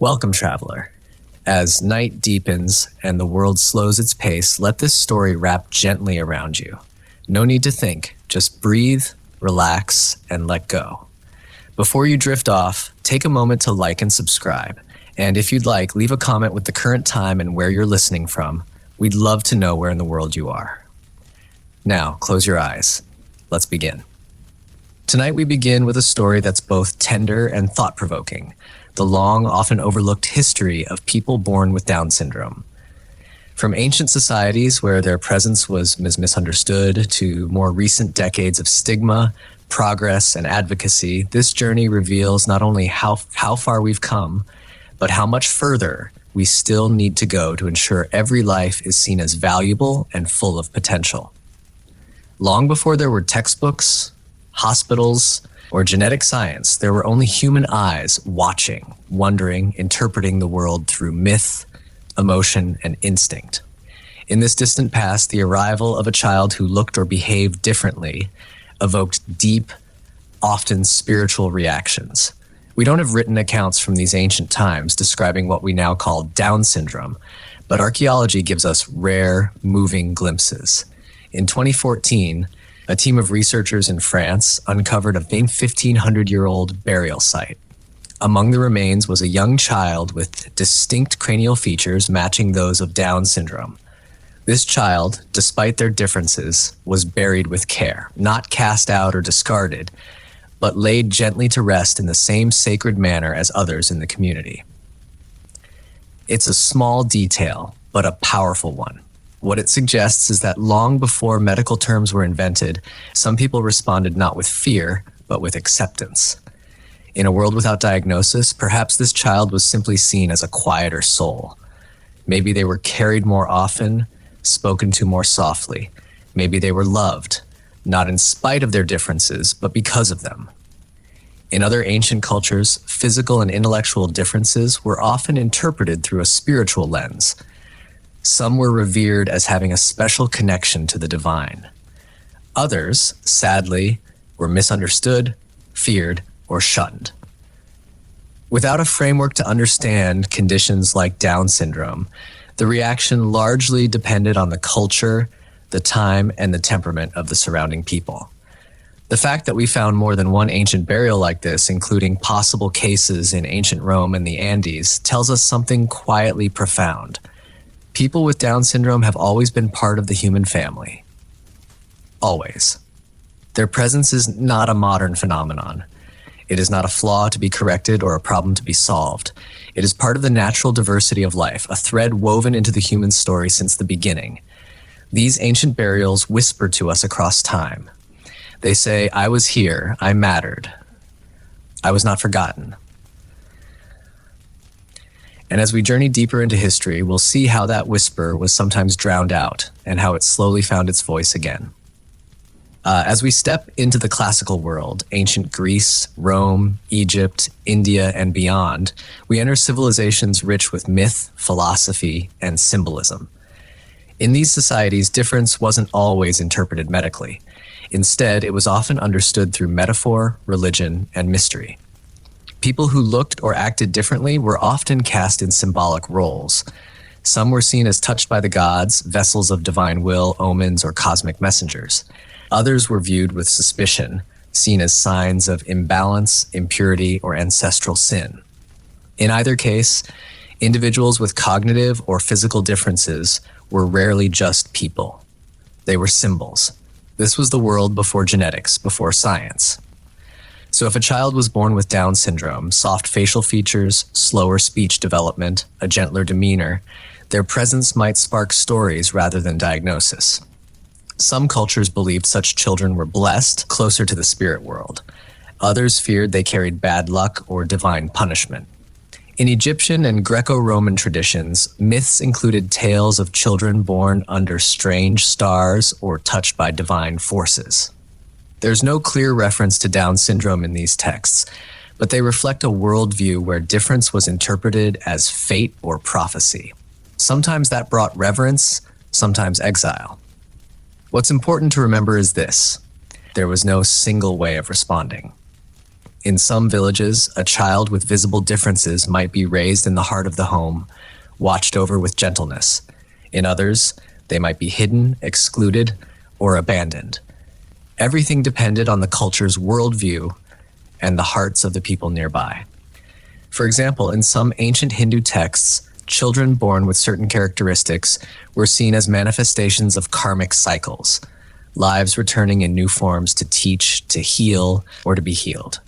Welcome, traveler. As night deepens and the world slows its pace, let this story wrap gently around you. No need to think, just breathe, relax, and let go. Before you drift off, take a moment to like and subscribe. And if you'd like, leave a comment with the current time and where you're listening from. We'd love to know where in the world you are. Now, close your eyes. Let's begin. Tonight we begin with a story that's both tender and thought-provoking. The long, often overlooked history of people born with Down syndrome. From ancient societies where their presence was misunderstood to more recent decades of stigma, progress, and advocacy, this journey reveals not only how far we've come, but how much further we still need to go to ensure every life is seen as valuable and full of potential. Long before there were textbooks, hospitals, or genetic science, there were only human eyes watching, wondering, interpreting the world through myth, emotion, and instinct. In this distant past, the arrival of a child who looked or behaved differently evoked deep, often spiritual reactions. We don't have written accounts from these ancient times describing what we now call Down syndrome, but archaeology gives us rare, moving glimpses. In 2014, a team of researchers in France uncovered a 1,500-year-old burial site. Among the remains was a young child with distinct cranial features matching those of Down syndrome. This child, despite their differences, was buried with care, not cast out or discarded, but laid gently to rest in the same sacred manner as others in the community. It's a small detail, but a powerful one. What it suggests is that long before medical terms were invented, some people responded not with fear, but with acceptance. In a world without diagnosis, perhaps this child was simply seen as a quieter soul. Maybe they were carried more often, spoken to more softly. Maybe they were loved, not in spite of their differences, but because of them. In other ancient cultures, physical and intellectual differences were often interpreted through a spiritual lens. Some were revered as having a special connection to the divine. Others, sadly, were misunderstood, feared, or shunned. Without a framework to understand conditions like Down syndrome, the reaction largely depended on the culture, the time, and the temperament of the surrounding people. The fact that we found more than one ancient burial like this, including possible cases in ancient Rome and the Andes, tells us something quietly profound. People with Down syndrome have always been part of the human family. Always. Their presence is not a modern phenomenon. It is not a flaw to be corrected or a problem to be solved. It is part of the natural diversity of life, a thread woven into the human story since the beginning. These ancient burials whisper to us across time. They say, "I was here, I mattered. I was not forgotten." And as we journey deeper into history, we'll see how that whisper was sometimes drowned out and how it slowly found its voice again. As we step into the classical world, ancient Greece, Rome, Egypt, India, and beyond, we enter civilizations rich with myth, philosophy, and symbolism. In these societies, difference wasn't always interpreted medically. Instead, it was often understood through metaphor, religion, and mystery. People who looked or acted differently were often cast in symbolic roles. Some were seen as touched by the gods, vessels of divine will, omens, or cosmic messengers. Others were viewed with suspicion, seen as signs of imbalance, impurity, or ancestral sin. In either case, individuals with cognitive or physical differences were rarely just people. They were symbols. This was the world before genetics, before science. So if a child was born with Down syndrome, soft facial features, slower speech development, a gentler demeanor, their presence might spark stories rather than diagnosis. Some cultures believed such children were blessed, closer to the spirit world. Others feared they carried bad luck or divine punishment. In Egyptian and Greco-Roman traditions, myths included tales of children born under strange stars or touched by divine forces. There's no clear reference to Down syndrome in these texts, but they reflect a worldview where difference was interpreted as fate or prophecy. Sometimes that brought reverence, sometimes exile. What's important to remember is this: there was no single way of responding. In some villages, a child with visible differences might be raised in the heart of the home, watched over with gentleness. In others, they might be hidden, excluded, or abandoned. Everything depended on the culture's worldview and the hearts of the people nearby. For example, in some ancient Hindu texts, children born with certain characteristics were seen as manifestations of karmic cycles, lives returning in new forms to teach, to heal, or to be healed.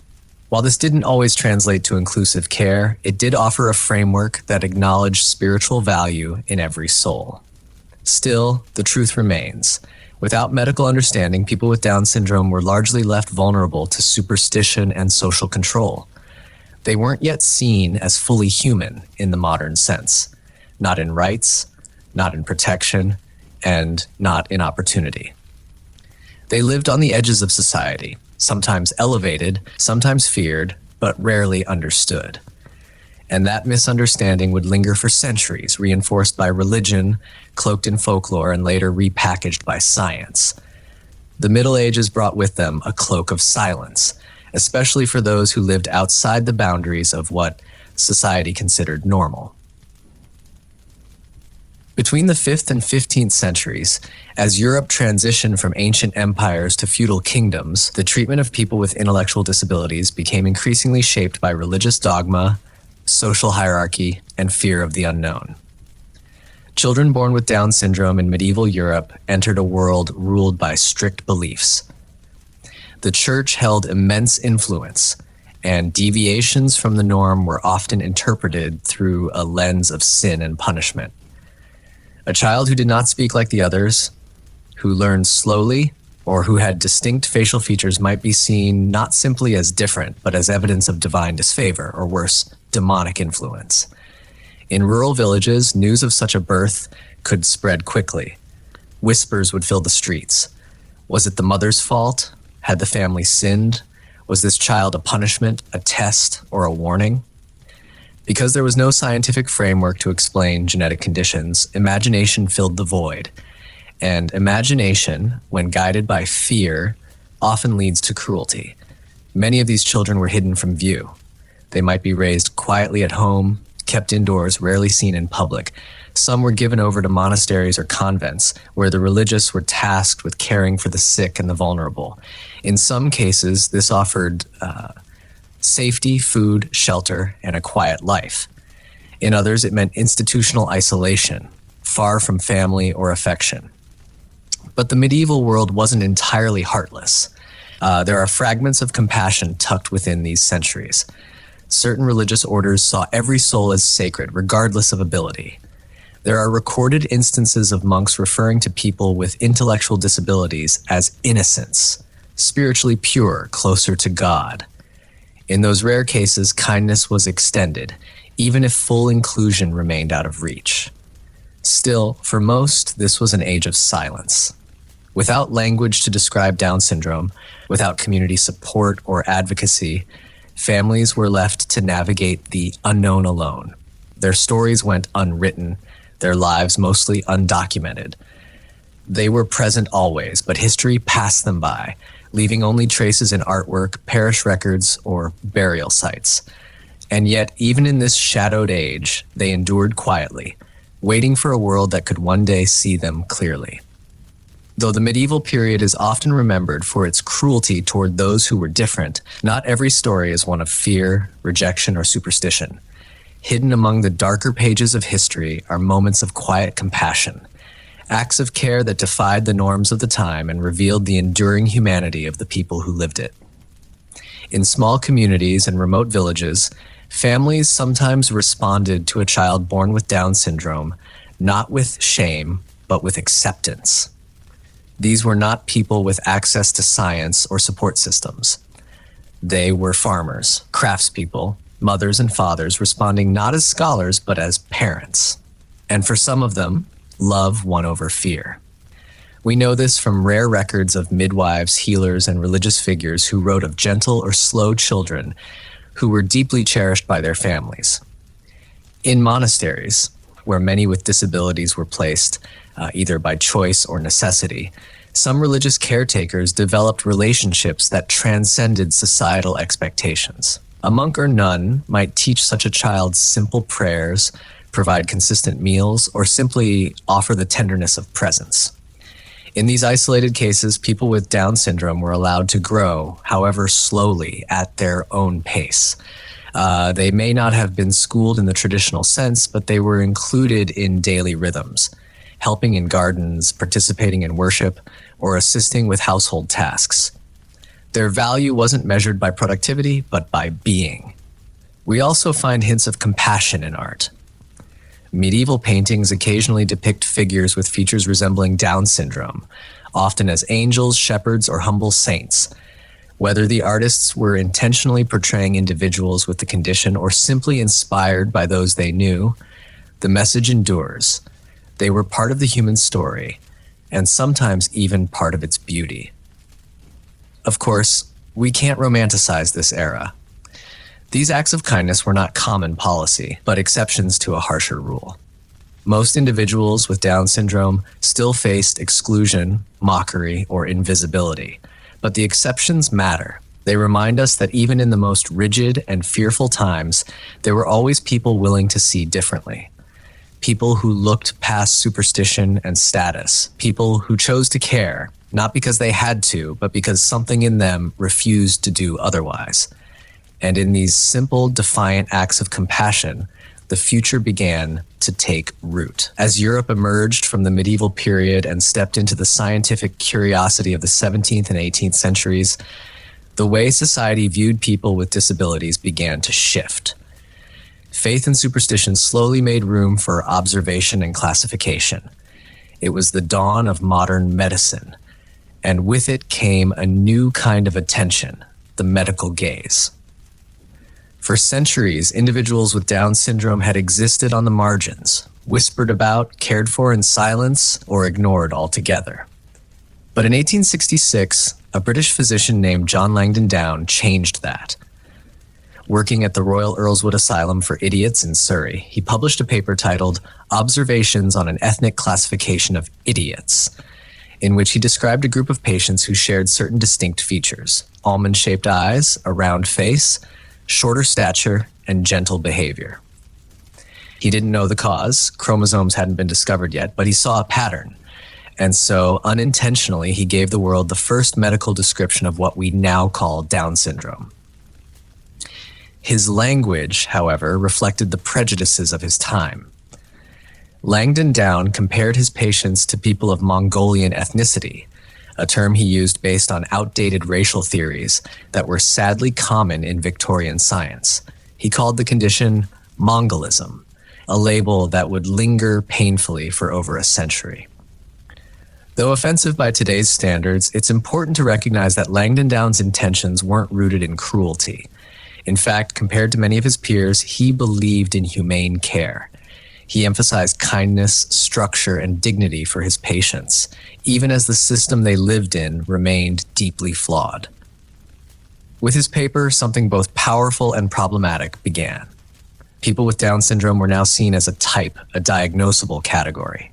While this didn't always translate to inclusive care, it did offer a framework that acknowledged spiritual value in every soul. Still, the truth remains. Without medical understanding, people with Down syndrome were largely left vulnerable to superstition and social control. They weren't yet seen as fully human in the modern sense, not in rights, not in protection, and not in opportunity. They lived on the edges of society, sometimes elevated, sometimes feared, but rarely understood. And that misunderstanding would linger for centuries, reinforced by religion, cloaked in folklore, and later repackaged by science. The Middle Ages brought with them a cloak of silence, especially for those who lived outside the boundaries of what society considered normal. Between the 5th and 15th centuries, as Europe transitioned from ancient empires to feudal kingdoms, the treatment of people with intellectual disabilities became increasingly shaped by religious dogma, social hierarchy, and fear of the unknown. Children born with Down syndrome in medieval Europe entered a world ruled by strict beliefs. The church held immense influence, and deviations from the norm were often interpreted through a lens of sin and punishment. A child who did not speak like the others, who learned slowly, or who had distinct facial features might be seen not simply as different, but as evidence of divine disfavor, or worse, demonic influence. In rural villages, news of such a birth could spread quickly. Whispers would fill the streets. Was it the mother's fault? Had the family sinned? Was this child a punishment, a test, or a warning? Because there was no scientific framework to explain genetic conditions, imagination filled the void. And imagination, when guided by fear, often leads to cruelty. Many of these children were hidden from view. They might be raised quietly at home, kept indoors, rarely seen in public. Some were given over to monasteries or convents, where the religious were tasked with caring for the sick and the vulnerable. In some cases, this offered safety, food, shelter, and a quiet life. In others, it meant institutional isolation, far from family or affection. But the medieval world wasn't entirely heartless. There are fragments of compassion tucked within these centuries. Certain religious orders saw every soul as sacred, regardless of ability. There are recorded instances of monks referring to people with intellectual disabilities as innocents, spiritually pure, closer to God. In those rare cases, kindness was extended, even if full inclusion remained out of reach. Still, for most, this was an age of silence. Without language to describe Down syndrome, without community support or advocacy, families were left to navigate the unknown alone. Their stories went unwritten, their lives mostly undocumented. They were present always, but history passed them by, leaving only traces in artwork, parish records, or burial sites. And yet, even in this shadowed age, they endured quietly, waiting for a world that could one day see them clearly. Though the medieval period is often remembered for its cruelty toward those who were different, not every story is one of fear, rejection, or superstition. Hidden among the darker pages of history are moments of quiet compassion, acts of care that defied the norms of the time and revealed the enduring humanity of the people who lived it. In small communities and remote villages, families sometimes responded to a child born with Down syndrome, not with shame, but with acceptance. These were not people with access to science or support systems. They were farmers, craftspeople, mothers and fathers responding not as scholars, but as parents. And for some of them, love won over fear. We know this from rare records of midwives, healers, and religious figures who wrote of gentle or slow children who were deeply cherished by their families. In monasteries, where many with disabilities were placed, either by choice or necessity, Some religious caretakers developed relationships that transcended societal expectations. A monk or nun might teach such a child simple prayers, provide consistent meals, or simply offer the tenderness of presence. In these isolated cases, people with Down syndrome were allowed to grow, however slowly, at their own pace. They may not have been schooled in the traditional sense, but they were included in daily rhythms, helping in gardens, participating in worship, or assisting with household tasks. Their value wasn't measured by productivity, but by being. We also find hints of compassion in art. Medieval paintings occasionally depict figures with features resembling Down syndrome, often as angels, shepherds, or humble saints. Whether the artists were intentionally portraying individuals with the condition or simply inspired by those they knew, the message endures. They were part of the human story, and sometimes even part of its beauty. Of course, we can't romanticize this era. These acts of kindness were not common policy, but exceptions to a harsher rule. Most individuals with Down syndrome still faced exclusion, mockery, or invisibility, but the exceptions matter. They remind us that even in the most rigid and fearful times, there were always people willing to see differently. People who looked past superstition and status, people who chose to care, not because they had to, but because something in them refused to do otherwise. And in these simple, defiant acts of compassion, the future began to take root. As Europe emerged from the medieval period and stepped into the scientific curiosity of the 17th and 18th centuries, the way society viewed people with disabilities began to shift. Faith and superstition slowly made room for observation and classification. It was the dawn of modern medicine, and with it came a new kind of attention, the medical gaze. For centuries, individuals with Down syndrome had existed on the margins, whispered about, cared for in silence, or ignored altogether. But in 1866, a British physician named John Langdon Down changed that. Working at the Royal Earlswood Asylum for Idiots in Surrey, he published a paper titled Observations on an Ethnic Classification of Idiots, in which he described a group of patients who shared certain distinct features: almond-shaped eyes, a round face, shorter stature, and gentle behavior. He didn't know the cause. Chromosomes hadn't been discovered yet, but he saw a pattern. And so, unintentionally, he gave the world the first medical description of what we now call Down syndrome. His language, however, reflected the prejudices of his time. Langdon Down compared his patients to people of Mongolian ethnicity, a term he used based on outdated racial theories that were sadly common in Victorian science. He called the condition Mongolism, a label that would linger painfully for over a century. Though offensive by today's standards, it's important to recognize that Langdon Down's intentions weren't rooted in cruelty. In fact, compared to many of his peers, he believed in humane care. He emphasized kindness, structure, and dignity for his patients, even as the system they lived in remained deeply flawed. With his paper, something both powerful and problematic began. People with Down syndrome were now seen as a type, a diagnosable category.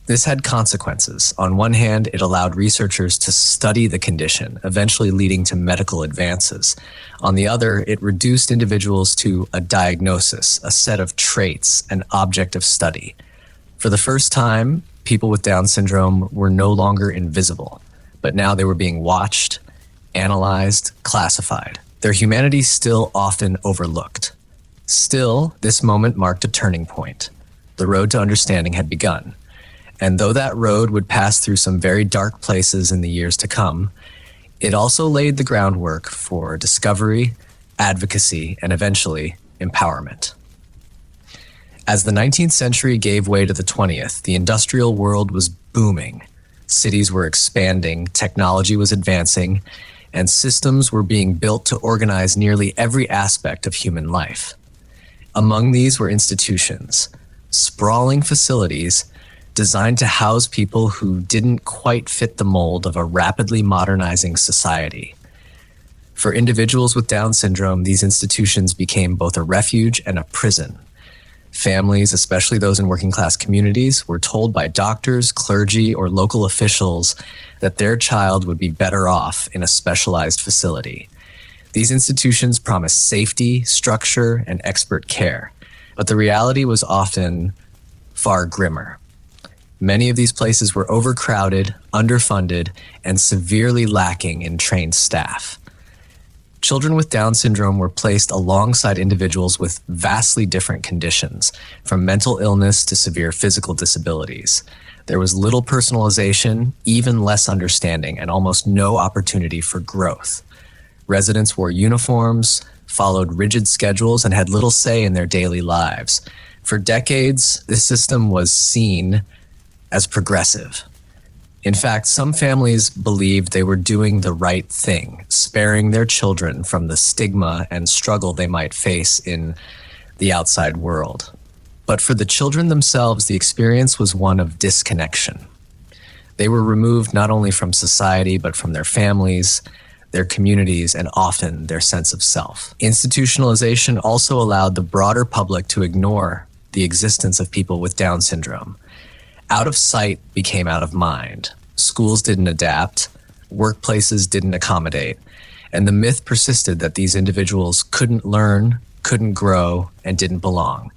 This had consequences. On one hand, it allowed researchers to study the condition, eventually leading to medical advances. On the other, it reduced individuals to a diagnosis, a set of traits, an object of study. For the first time, people with Down syndrome were no longer invisible, but now they were being watched, analyzed, classified. Their humanity still often overlooked. Still, this moment marked a turning point. The road to understanding had begun. And though that road would pass through some very dark places in the years to come, it also laid the groundwork for discovery, advocacy, and eventually empowerment. As the 19th century gave way to the 20th, the industrial world was booming. Cities were expanding, technology was advancing, and systems were being built to organize nearly every aspect of human life. Among these were institutions, sprawling facilities designed to house people who didn't quite fit the mold of a rapidly modernizing society. For individuals with Down syndrome, these institutions became both a refuge and a prison, Families, especially those in working class communities, were told by doctors, clergy, or local officials that their child would be better off in a specialized facility. These institutions promised safety, structure, and expert care, but the reality was often far grimmer. Many of these places were overcrowded, underfunded, and severely lacking in trained staff. Children with Down syndrome were placed alongside individuals with vastly different conditions, from mental illness to severe physical disabilities. There was little personalization, even less understanding, and almost no opportunity for growth. Residents wore uniforms, followed rigid schedules, and had little say in their daily lives. For decades, this system was seen as progressive. In fact, some families believed they were doing the right thing, sparing their children from the stigma and struggle they might face in the outside world. But for the children themselves, the experience was one of disconnection. They were removed not only from society, but from their families, their communities, and often their sense of self. Institutionalization also allowed the broader public to ignore the existence of people with Down syndrome. Out of sight became out of mind. Schools didn't adapt, workplaces didn't accommodate, and the myth persisted that these individuals couldn't learn, couldn't grow, and didn't belong.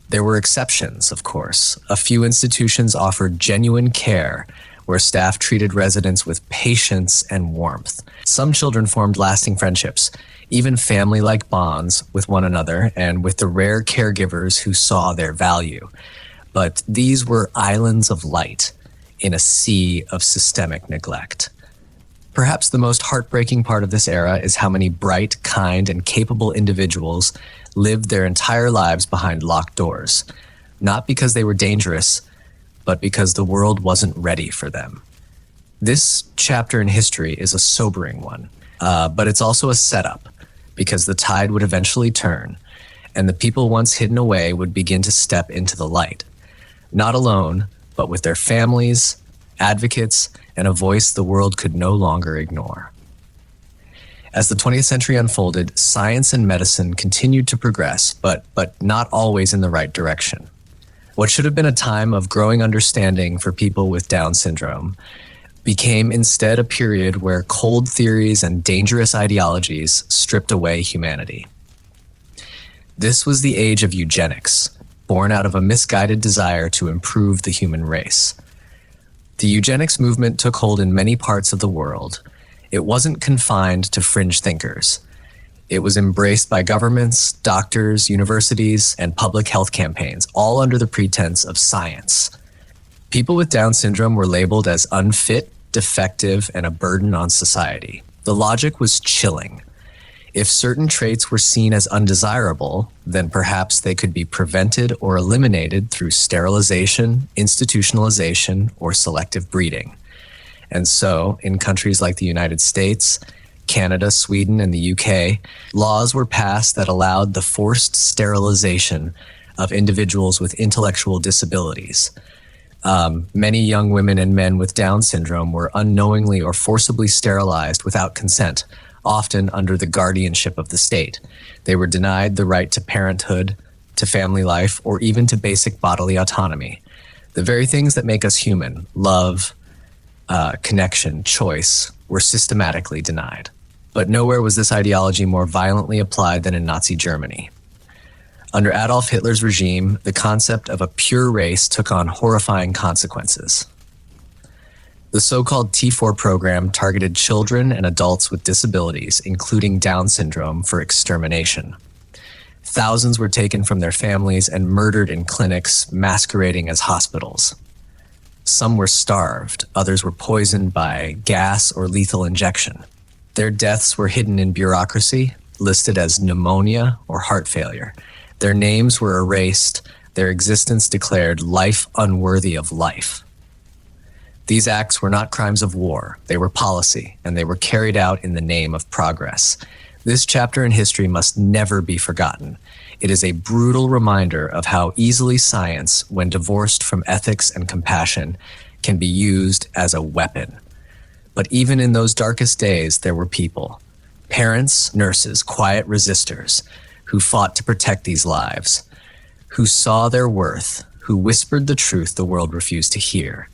There were exceptions, of course. A few institutions offered genuine care where staff treated residents with patience and warmth. Some children formed lasting friendships, even family-like bonds with one another and with the rare caregivers who saw their value. But these were islands of light in a sea of systemic neglect. Perhaps the most heartbreaking part of this era is how many bright, kind, and capable individuals lived their entire lives behind locked doors, not because they were dangerous, but because the world wasn't ready for them. This chapter in history is a sobering one, but it's also a setup, because the tide would eventually turn, and the people once hidden away would begin to step into the light. Not alone, but with their families, advocates, and a voice the world could no longer ignore. As the 20th century unfolded, science and medicine continued to progress, but not always in the right direction. What should have been a time of growing understanding for people with Down syndrome became instead a period where cold theories and dangerous ideologies stripped away humanity. This was the age of eugenics, born out of a misguided desire to improve the human race. The eugenics movement took hold in many parts of the world. It wasn't confined to fringe thinkers. It was embraced by governments, doctors, universities, and public health campaigns, all under the pretense of science. People with Down syndrome were labeled as unfit, defective, and a burden on society. The logic was chilling. If certain traits were seen as undesirable, then perhaps they could be prevented or eliminated through sterilization, institutionalization, or selective breeding. And so, in countries like the United States, Canada, Sweden, and the UK, laws were passed that allowed the forced sterilization of individuals with intellectual disabilities. Many young women and men with Down syndrome were unknowingly or forcibly sterilized without consent, often under the guardianship of the state. They were denied the right to parenthood, to family life, or even to basic bodily autonomy. The very things that make us human, love, connection, choice, were systematically denied. But nowhere was this ideology more violently applied than in Nazi Germany. Under Adolf Hitler's regime, the concept of a pure race took on horrifying consequences. The so-called T4 program targeted children and adults with disabilities, including Down syndrome, for extermination. Thousands were taken from their families and murdered in clinics masquerading as hospitals. Some were starved, others were poisoned by gas or lethal injection. Their deaths were hidden in bureaucracy, listed as pneumonia or heart failure. Their names were erased, their existence declared life unworthy of life. These acts were not crimes of war, they were policy, and they were carried out in the name of progress. This chapter in history must never be forgotten. It is a brutal reminder of how easily science, when divorced from ethics and compassion, can be used as a weapon. But even in those darkest days, there were people, parents, nurses, quiet resistors, who fought to protect these lives. who saw their worth, who whispered the truth the world refused to hear.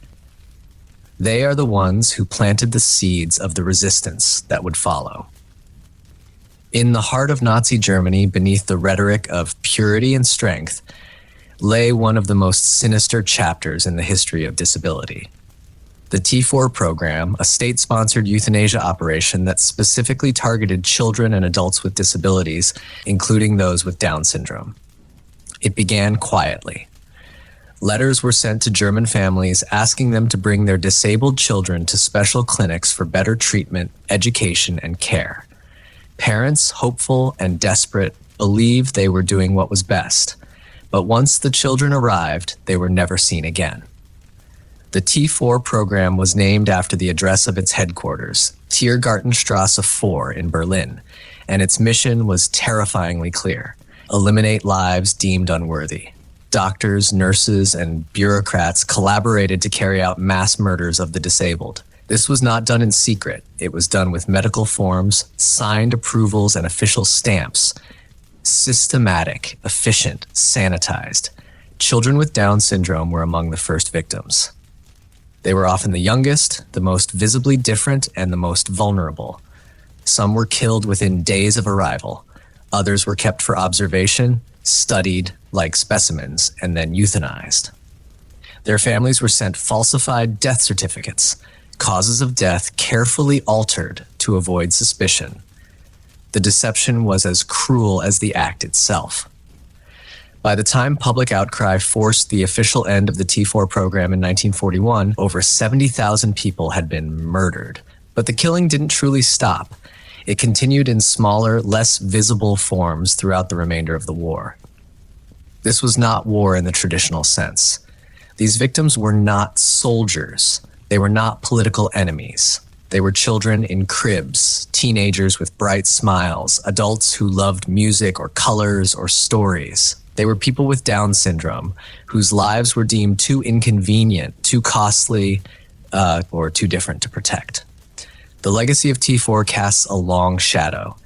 They are the ones who planted the seeds of the resistance that would follow. In the heart of Nazi Germany, beneath the rhetoric of purity and strength, lay one of the most sinister chapters in the history of disability. The T4 program, a state-sponsored euthanasia operation that specifically targeted children and adults with disabilities, including those with Down syndrome. It began quietly. Letters were sent to German families asking them to bring their disabled children to special clinics for better treatment, education, and care. Parents, hopeful and desperate, believed they were doing what was best, but once the children arrived, they were never seen again. The T4 program was named after the address of its headquarters, Tiergartenstrasse 4 in Berlin, and its mission was terrifyingly clear: eliminate lives deemed unworthy. Doctors, nurses, and bureaucrats collaborated to carry out mass murders of the disabled. This was not done in secret. It was done with medical forms, signed approvals, and official stamps. Systematic, efficient, sanitized. Children with Down syndrome were among the first victims. They were often the youngest, the most visibly different, and the most vulnerable. Some were killed within days of arrival. Others were kept for observation, studied like specimens, and then euthanized. Their families were sent falsified death certificates, causes of death carefully altered to avoid suspicion. The deception was as cruel as the act itself. By the time public outcry forced the official end of the T4 program in 1941, over 70,000 people had been murdered. But the killing didn't truly stop. It continued in smaller, less visible forms throughout the remainder of the war. This was not war in the traditional sense. These victims were not soldiers. They were not political enemies. They were children in cribs, teenagers with bright smiles, adults who loved music or colors or stories. They were people with Down syndrome whose lives were deemed too inconvenient, too costly, or too different to protect. The legacy of T4 casts a long shadow.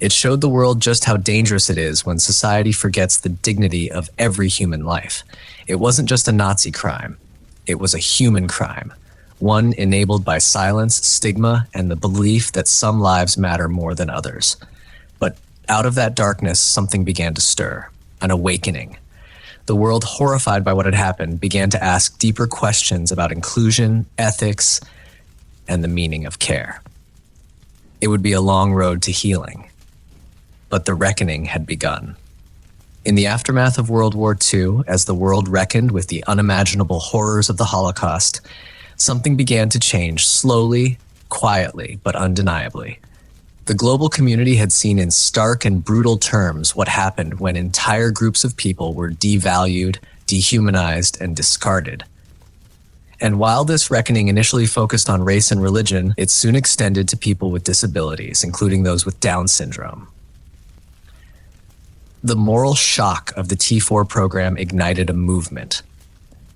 It showed the world just how dangerous it is when society forgets the dignity of every human life. It wasn't just a Nazi crime. It was a human crime, one enabled by silence, stigma, and the belief that some lives matter more than others. But out of that darkness, something began to stir, an awakening. The world, horrified by what had happened, began to ask deeper questions about inclusion, ethics, and the meaning of care. It would be a long road to healing, but the reckoning had begun. In the aftermath of World War II, as the world reckoned with the unimaginable horrors of the Holocaust, something began to change slowly, quietly, but undeniably. The global community had seen in stark and brutal terms what happened when entire groups of people were devalued, dehumanized, and discarded. And while this reckoning initially focused on race and religion, it soon extended to people with disabilities, including those with Down syndrome. The moral shock of the T4 program ignited a movement.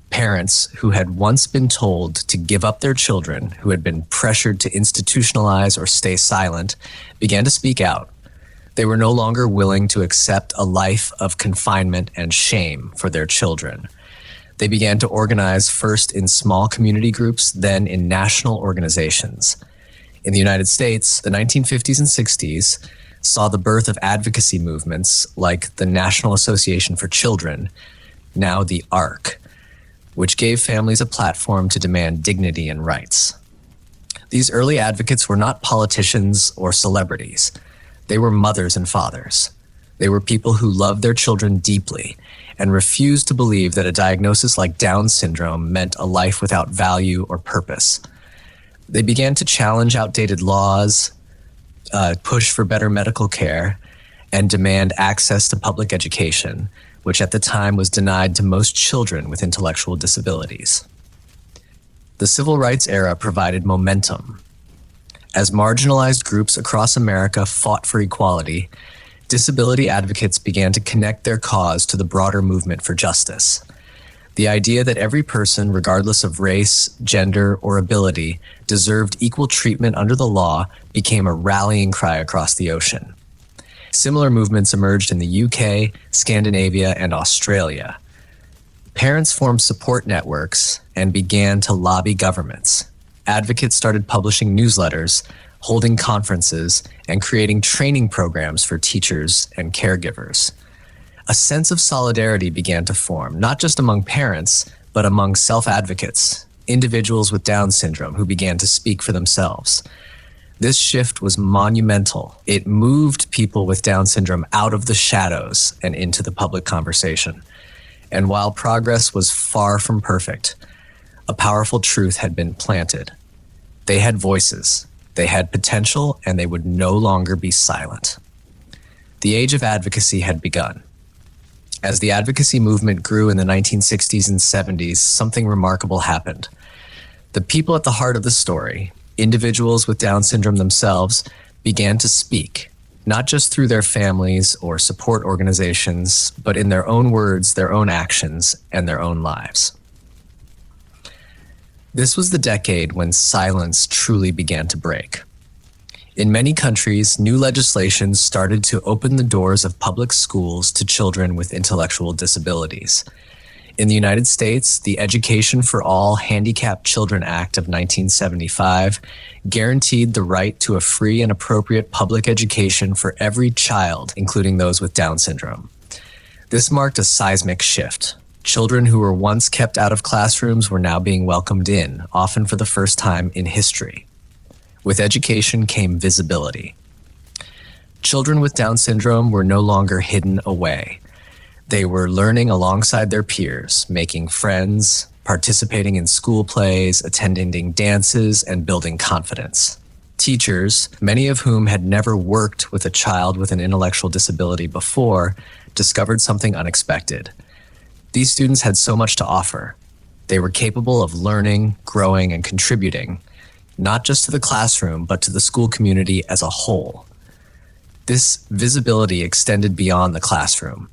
Parents who had once been told to give up their children, who had been pressured to institutionalize or stay silent, began to speak out. They were no longer willing to accept a life of confinement and shame for their children. They began to organize first in small community groups, then in national organizations. In the United States, the 1950s and 60s saw the birth of advocacy movements like the National Association for Children, now the ARC, which gave families a platform to demand dignity and rights. These early advocates were not politicians or celebrities. They were mothers and fathers. They were people who loved their children deeply and refused to believe that a diagnosis like Down syndrome meant a life without value or purpose. They began to challenge outdated laws, push for better medical care, and demand access to public education, which at the time was denied to most children with intellectual disabilities. The civil rights era provided momentum. As marginalized groups across America fought for equality, disability advocates began to connect their cause to the broader movement for justice. The idea that every person, regardless of race, gender, or ability, deserved equal treatment under the law became a rallying cry across the ocean. Similar movements emerged in the UK, Scandinavia, and Australia. Parents formed support networks and began to lobby governments. Advocates started publishing newsletters, holding conferences, and creating training programs for teachers and caregivers. A sense of solidarity began to form, not just among parents, but among self-advocates, individuals with Down syndrome who began to speak for themselves. This shift was monumental. It moved people with Down syndrome out of the shadows and into the public conversation. And while progress was far from perfect, a powerful truth had been planted. They had voices, they had potential, and they would no longer be silent. The age of advocacy had begun. As the advocacy movement grew in the 1960s and 70s, something remarkable happened. The people at the heart of the story, individuals with Down syndrome themselves, began to speak, not just through their families or support organizations, but in their own words, their own actions, and their own lives. This was the decade when silence truly began to break. In many countries, new legislation started to open the doors of public schools to children with intellectual disabilities. In the United States, the Education for All Handicapped Children Act of 1975 guaranteed the right to a free and appropriate public education for every child, including those with Down syndrome. This marked a seismic shift. Children who were once kept out of classrooms were now being welcomed in, often for the first time in history. With education came visibility. Children with Down syndrome were no longer hidden away. They were learning alongside their peers, making friends, participating in school plays, attending dances, and building confidence. Teachers, many of whom had never worked with a child with an intellectual disability before, discovered something unexpected. These students had so much to offer. They were capable of learning, growing, and contributing, not just to the classroom, but to the school community as a whole. This visibility extended beyond the classroom.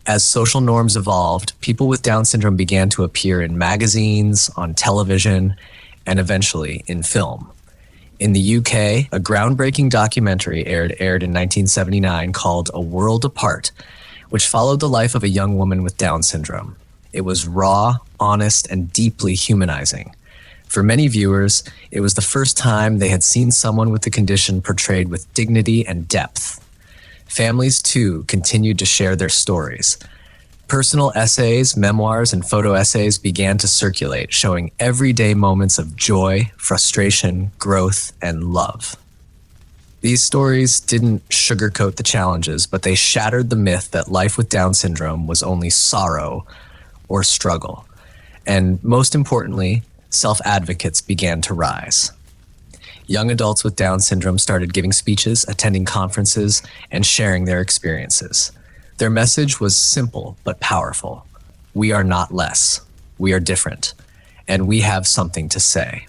As social norms evolved, people with Down syndrome began to appear in magazines, on television, and eventually in film. In the UK, a groundbreaking documentary aired in 1979 called A World Apart, which followed the life of a young woman with Down syndrome. It was raw, honest, and deeply humanizing. For many viewers, it was the first time they had seen someone with the condition portrayed with dignity and depth. Families, too, continued to share their stories. Personal essays, memoirs, and photo essays began to circulate, showing everyday moments of joy, frustration, growth, and love. These stories didn't sugarcoat the challenges, but they shattered the myth that life with Down syndrome was only sorrow or struggle. And most importantly, self-advocates began to rise. Young adults with Down syndrome started giving speeches, attending conferences, and sharing their experiences. Their message was simple but powerful. We are not less. We are different. And we have something to say.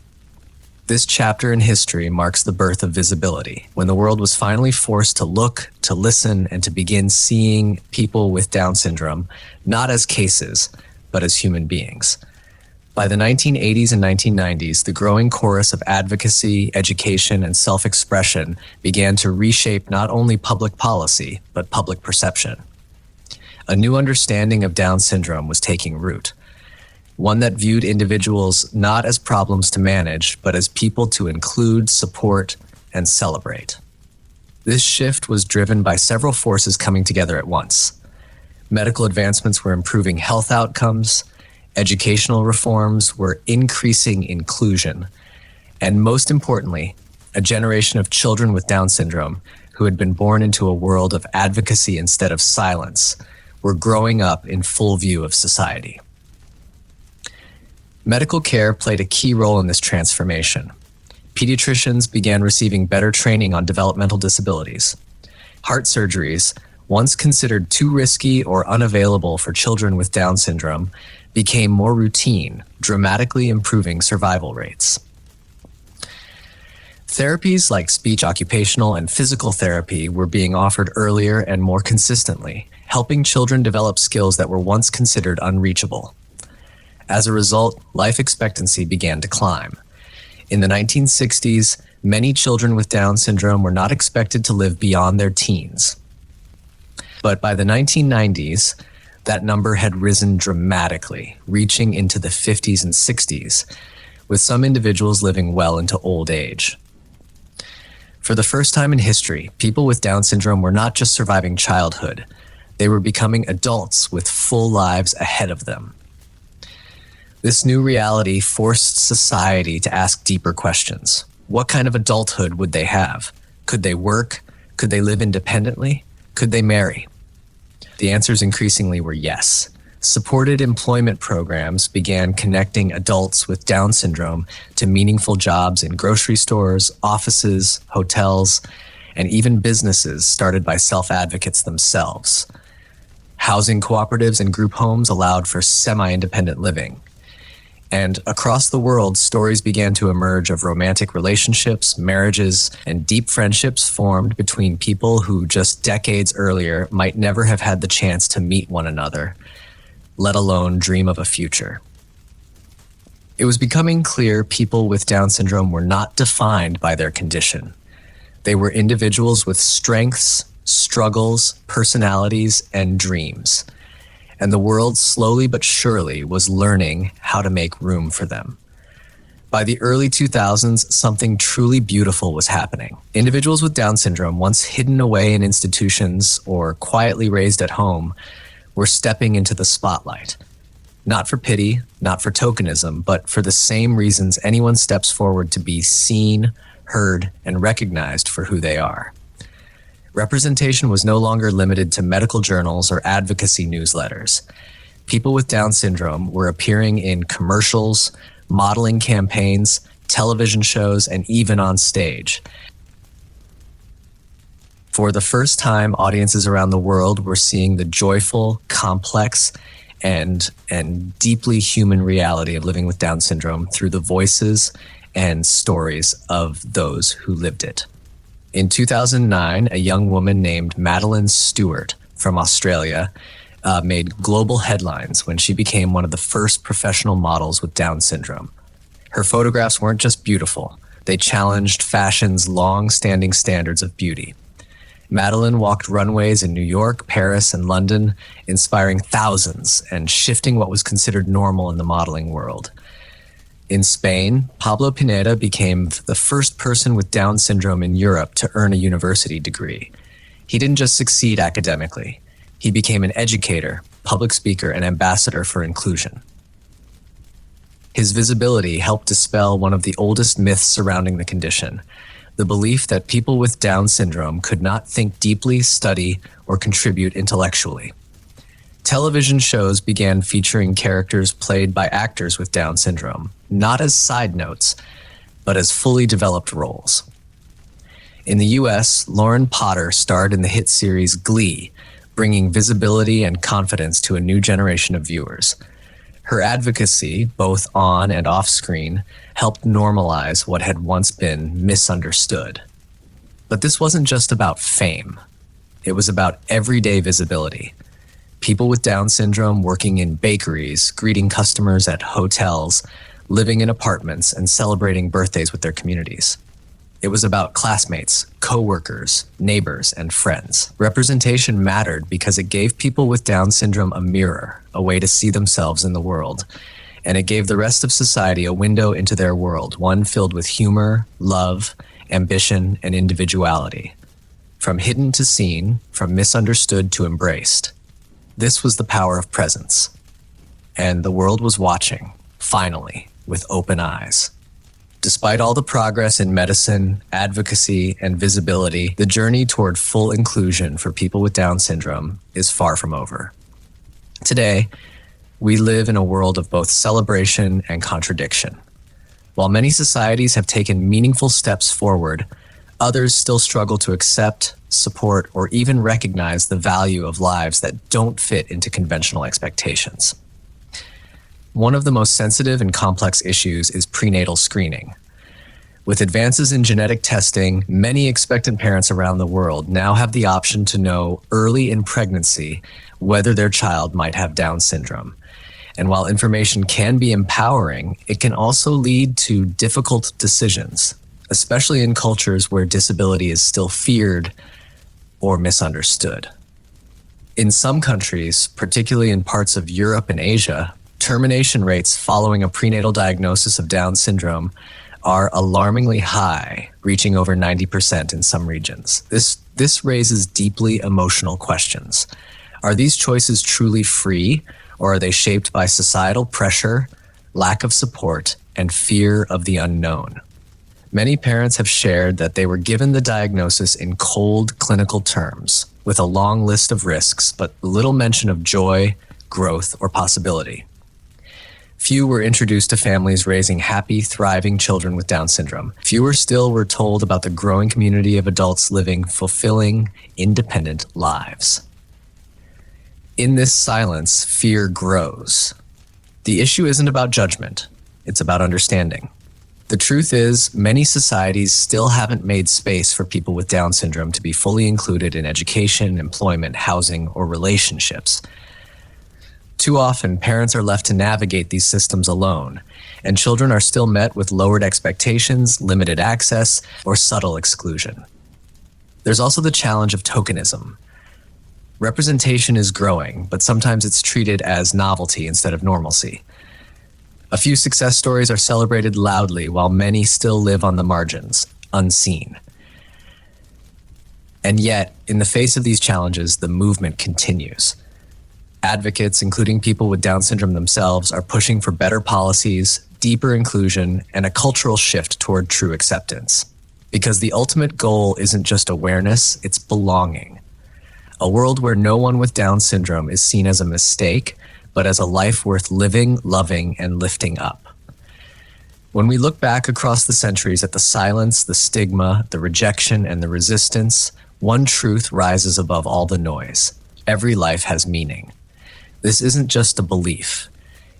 This chapter in history marks the birth of visibility, when the world was finally forced to look, to listen, and to begin seeing people with Down syndrome, not as cases, but as human beings. By the 1980s and 1990s, the growing chorus of advocacy, education, and self-expression began to reshape not only public policy, but public perception. A new understanding of Down syndrome was taking root, one that viewed individuals not as problems to manage, but as people to include, support, and celebrate. This shift was driven by several forces coming together at once. Medical advancements were improving health outcomes, educational reforms were increasing inclusion, and most importantly, a generation of children with Down syndrome who had been born into a world of advocacy instead of silence were growing up in full view of society. Medical care played a key role in this transformation. Pediatricians began receiving better training on developmental disabilities. Heart surgeries, once considered too risky or unavailable for children with Down syndrome, became more routine, dramatically improving survival rates. Therapies like speech, occupational, and physical therapy were being offered earlier and more consistently, helping children develop skills that were once considered unreachable. As a result, life expectancy began to climb. In the 1960s, many children with Down syndrome were not expected to live beyond their teens. But by the 1990s, that number had risen dramatically, reaching into the 50s and 60s, with some individuals living well into old age. For the first time in history, people with Down syndrome were not just surviving childhood, they were becoming adults with full lives ahead of them. This new reality forced society to ask deeper questions. What kind of adulthood would they have? Could they work? Could they live independently? Could they marry? The answers increasingly were yes. Supported employment programs began connecting adults with Down syndrome to meaningful jobs in grocery stores, offices, hotels, and even businesses started by self-advocates themselves. Housing cooperatives and group homes allowed for semi-independent living. And across the world, stories began to emerge of romantic relationships, marriages, and deep friendships formed between people who just decades earlier might never have had the chance to meet one another, let alone dream of a future. It was becoming clear people with Down syndrome were not defined by their condition. They were individuals with strengths, struggles, personalities, and dreams. And the world slowly but surely was learning how to make room for them. By the early 2000s, something truly beautiful was happening. Individuals with Down syndrome, once hidden away in institutions or quietly raised at home, were stepping into the spotlight. Not for pity, not for tokenism, but for the same reasons anyone steps forward to be seen, heard, and recognized for who they are. Representation was no longer limited to medical journals or advocacy newsletters. People with Down syndrome were appearing in commercials, modeling campaigns, television shows, and even on stage. For the first time, audiences around the world were seeing the joyful, complex, and deeply human reality of living with Down syndrome through the voices and stories of those who lived it. In 2009, a young woman named Madeline Stewart from Australia made global headlines when she became one of the first professional models with Down syndrome. Her photographs weren't just beautiful, they challenged fashion's long-standing standards of beauty. Madeline walked runways in New York, Paris, and London, inspiring thousands and shifting what was considered normal in the modeling world. In Spain, Pablo Pineda became the first person with Down syndrome in Europe to earn a university degree. He didn't just succeed academically. He became an educator, public speaker, and ambassador for inclusion. His visibility helped dispel one of the oldest myths surrounding the condition, the belief that people with Down syndrome could not think deeply, study, or contribute intellectually. Television shows began featuring characters played by actors with Down syndrome, not as side notes, but as fully developed roles. In the US, Lauren Potter starred in the hit series Glee, bringing visibility and confidence to a new generation of viewers. Her advocacy, both on and off screen, helped normalize what had once been misunderstood. But this wasn't just about fame. It was about everyday visibility. People with Down syndrome working in bakeries, greeting customers at hotels, living in apartments, and celebrating birthdays with their communities. It was about classmates, co-workers, neighbors, and friends. Representation mattered because it gave people with Down syndrome a mirror, a way to see themselves in the world. And it gave the rest of society a window into their world, one filled with humor, love, ambition, and individuality. From hidden to seen, from misunderstood to embraced. This was the power of presence. And the world was watching, finally, with open eyes. Despite all the progress in medicine, advocacy, and visibility, the journey toward full inclusion for people with Down syndrome is far from over. Today, we live in a world of both celebration and contradiction. While many societies have taken meaningful steps forward, others still struggle to accept, support, or even recognize the value of lives that don't fit into conventional expectations. One of the most sensitive and complex issues is prenatal screening. With advances in genetic testing, many expectant parents around the world now have the option to know early in pregnancy whether their child might have Down syndrome. And while information can be empowering, it can also lead to difficult decisions, especially in cultures where disability is still feared or misunderstood. In some countries, particularly in parts of Europe and Asia, termination rates following a prenatal diagnosis of Down syndrome are alarmingly high, reaching over 90% in some regions. This raises deeply emotional questions. Are these choices truly free, or are they shaped by societal pressure, lack of support, and fear of the unknown? Many parents have shared that they were given the diagnosis in cold clinical terms, with a long list of risks, but little mention of joy, growth, or possibility. Few were introduced to families raising happy, thriving children with Down syndrome. Fewer still were told about the growing community of adults living fulfilling, independent lives. In this silence, fear grows. The issue isn't about judgment, it's about understanding. The truth is, many societies still haven't made space for people with Down syndrome to be fully included in education, employment, housing, or relationships. Too often, parents are left to navigate these systems alone, and children are still met with lowered expectations, limited access, or subtle exclusion. There's also the challenge of tokenism. Representation is growing, but sometimes it's treated as novelty instead of normalcy. A few success stories are celebrated loudly, while many still live on the margins, unseen. And yet, in the face of these challenges, the movement continues. Advocates, including people with Down syndrome themselves, are pushing for better policies, deeper inclusion, and a cultural shift toward true acceptance. Because the ultimate goal isn't just awareness, it's belonging. A world where no one with Down syndrome is seen as a mistake, but as a life worth living, loving, and lifting up. When we look back across the centuries at the silence, the stigma, the rejection, and the resistance, one truth rises above all the noise. Every life has meaning. This isn't just a belief.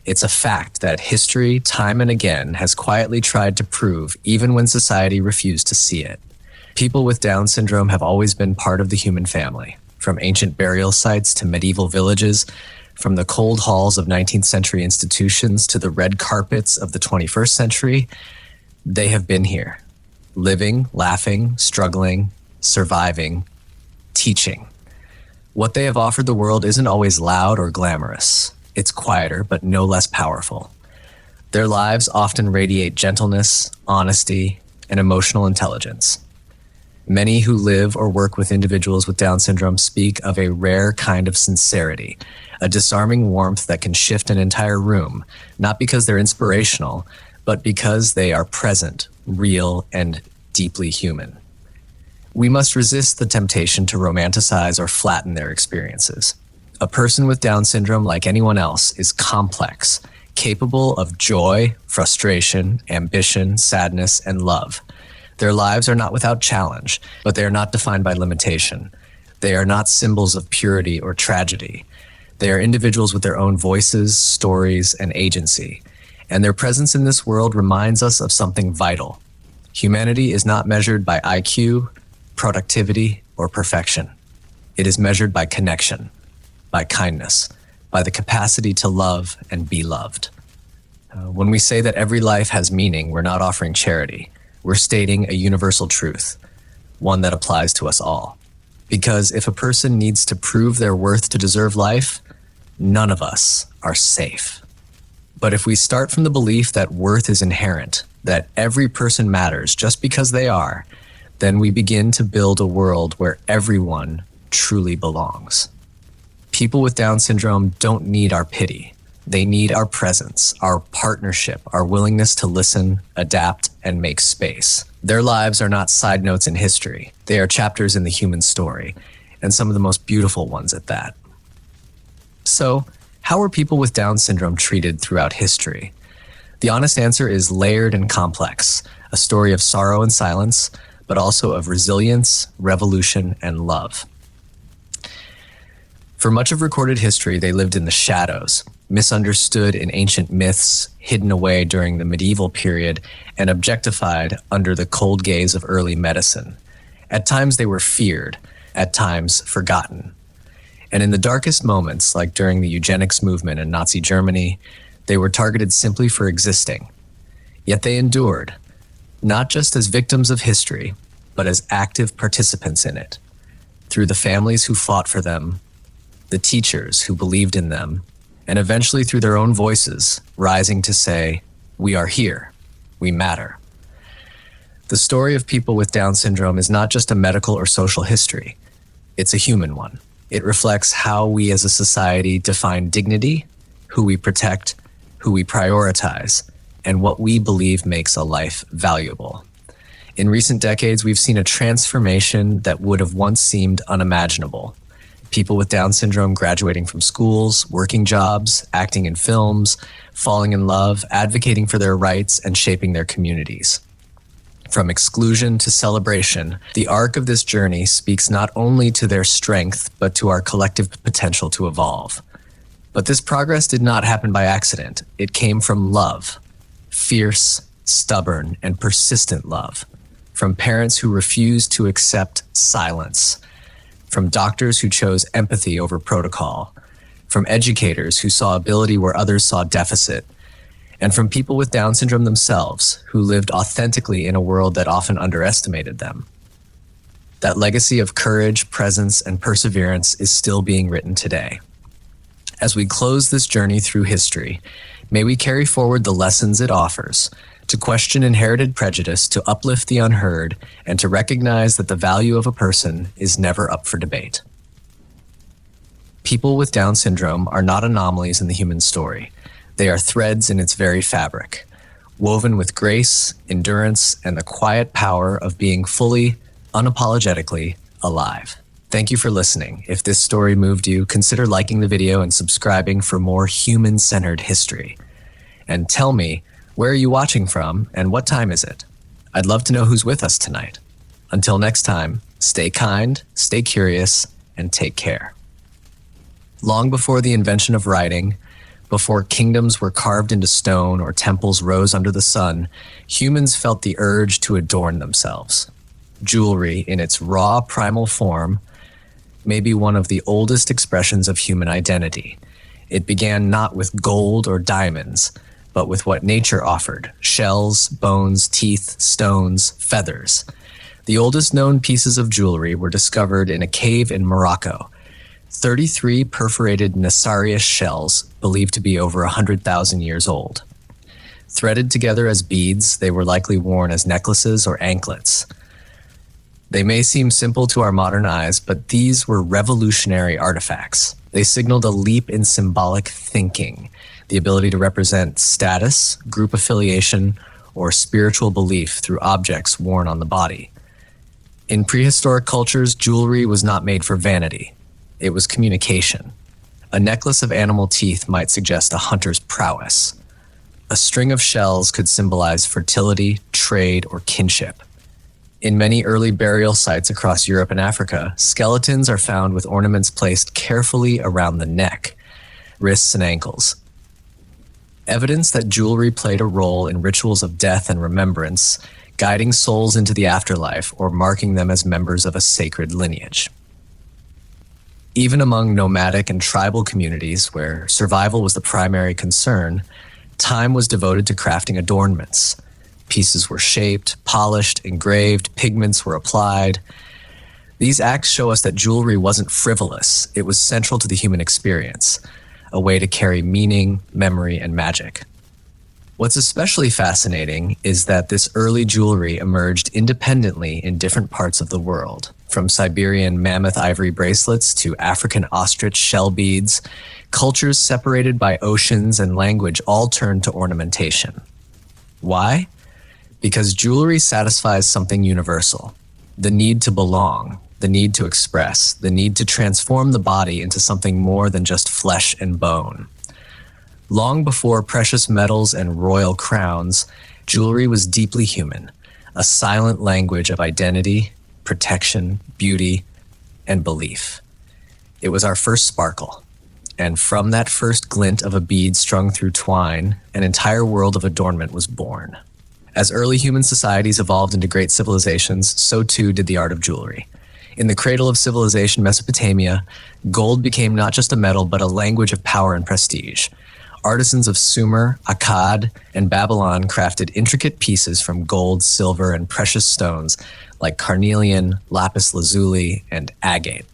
It's a fact that history, time and again, has quietly tried to prove even when society refused to see it. People with Down syndrome have always been part of the human family, from ancient burial sites to medieval villages, from the cold halls of 19th century institutions to the red carpets of the 21st century. They have been here, living, laughing, struggling, surviving, teaching. What they have offered the world isn't always loud or glamorous. It's quieter, but no less powerful. Their lives often radiate gentleness, honesty, and emotional intelligence. Many who live or work with individuals with Down syndrome speak of a rare kind of sincerity, a disarming warmth that can shift an entire room, not because they're inspirational, but because they are present, real, and deeply human. We must resist the temptation to romanticize or flatten their experiences. A person with Down syndrome, like anyone else, is complex, capable of joy, frustration, ambition, sadness, and love. Their lives are not without challenge, but they are not defined by limitation. They are not symbols of purity or tragedy. They are individuals with their own voices, stories, and agency. And their presence in this world reminds us of something vital. Humanity is not measured by IQ, productivity, or perfection. It is measured by connection, by kindness, by the capacity to love and be loved. When we say that every life has meaning, we're not offering charity. We're stating a universal truth, one that applies to us all. Because if a person needs to prove their worth to deserve life, none of us are safe. But if we start from the belief that worth is inherent, that every person matters just because they are, then we begin to build a world where everyone truly belongs. People with Down syndrome don't need our pity. They need our presence, our partnership, our willingness to listen, adapt, and make space. Their lives are not side notes in history. They are chapters in the human story, and some of the most beautiful ones at that. So, how are people with Down syndrome treated throughout history? The honest answer is layered and complex, a story of sorrow and silence, but also of resilience, revolution, and love. For much of recorded history, they lived in the shadows, misunderstood in ancient myths, hidden away during the medieval period, and objectified under the cold gaze of early medicine. At times they were feared, at times forgotten. And in the darkest moments, like during the eugenics movement in Nazi Germany, they were targeted simply for existing. Yet they endured, not just as victims of history, but as active participants in it, through the families who fought for them, the teachers who believed in them, and eventually through their own voices, rising to say, "We are here. We matter." The story of people with Down syndrome is not just a medical or social history. It's a human one. It reflects how we as a society define dignity, who we protect, who we prioritize, and what we believe makes a life valuable. In recent decades, we've seen a transformation that would have once seemed unimaginable. People with Down syndrome graduating from schools, working jobs, acting in films, falling in love, advocating for their rights, and shaping their communities. From exclusion to celebration, the arc of this journey speaks not only to their strength, but to our collective potential to evolve. But this progress did not happen by accident. It came from love, fierce, stubborn, and persistent love, from parents who refused to accept silence, from doctors who chose empathy over protocol, from educators who saw ability where others saw deficit, and from people with Down syndrome themselves who lived authentically in a world that often underestimated them. That legacy of courage, presence, and perseverance is still being written today. As we close this journey through history, may we carry forward the lessons it offers, to question inherited prejudice, to uplift the unheard, and to recognize that the value of a person is never up for debate. People with Down syndrome are not anomalies in the human story. They are threads in its very fabric, woven with grace, endurance, and the quiet power of being fully, unapologetically alive. Thank you for listening. If this story moved you, consider liking the video and subscribing for more human-centered history. And tell me, where are you watching from and what time is it? I'd love to know who's with us tonight. Until next time, stay kind, stay curious, and take care. Long before the invention of writing, before kingdoms were carved into stone or temples rose under the sun, humans felt the urge to adorn themselves. Jewelry, in its raw primal form, may be one of the oldest expressions of human identity. It began not with gold or diamonds, but with what nature offered: shells, bones, teeth, stones, feathers. The oldest known pieces of jewelry were discovered in a cave in Morocco. 33 perforated Nassarius shells, believed to be over 100,000 years old. Threaded together as beads, they were likely worn as necklaces or anklets. They may seem simple to our modern eyes, but these were revolutionary artifacts. They signaled a leap in symbolic thinking, the ability to represent status, group affiliation, or spiritual belief through objects worn on the body. In prehistoric cultures, jewelry was not made for vanity. It was communication. A necklace of animal teeth might suggest a hunter's prowess. A string of shells could symbolize fertility, trade, or kinship. In many early burial sites across Europe and Africa, skeletons are found with ornaments placed carefully around the neck, wrists, and ankles. Evidence that jewelry played a role in rituals of death and remembrance, guiding souls into the afterlife or marking them as members of a sacred lineage. Even among nomadic and tribal communities where survival was the primary concern, time was devoted to crafting adornments. Pieces were shaped, polished, engraved, pigments were applied. These acts show us that jewelry wasn't frivolous. It was central to the human experience, a way to carry meaning, memory, and magic. What's especially fascinating is that this early jewelry emerged independently in different parts of the world. From Siberian mammoth ivory bracelets to African ostrich shell beads, cultures separated by oceans and language all turned to ornamentation. Why? Because jewelry satisfies something universal: the need to belong, the need to express, the need to transform the body into something more than just flesh and bone. Long before precious metals and royal crowns, jewelry was deeply human, a silent language of identity, protection, beauty, and belief. It was our first sparkle, and from that first glint of a bead strung through twine, an entire world of adornment was born. As early human societies evolved into great civilizations, so too did the art of jewelry. In the cradle of civilization, Mesopotamia, gold became not just a metal, but a language of power and prestige. Artisans of Sumer, Akkad, and Babylon crafted intricate pieces from gold, silver, and precious stones like carnelian, lapis lazuli, and agate.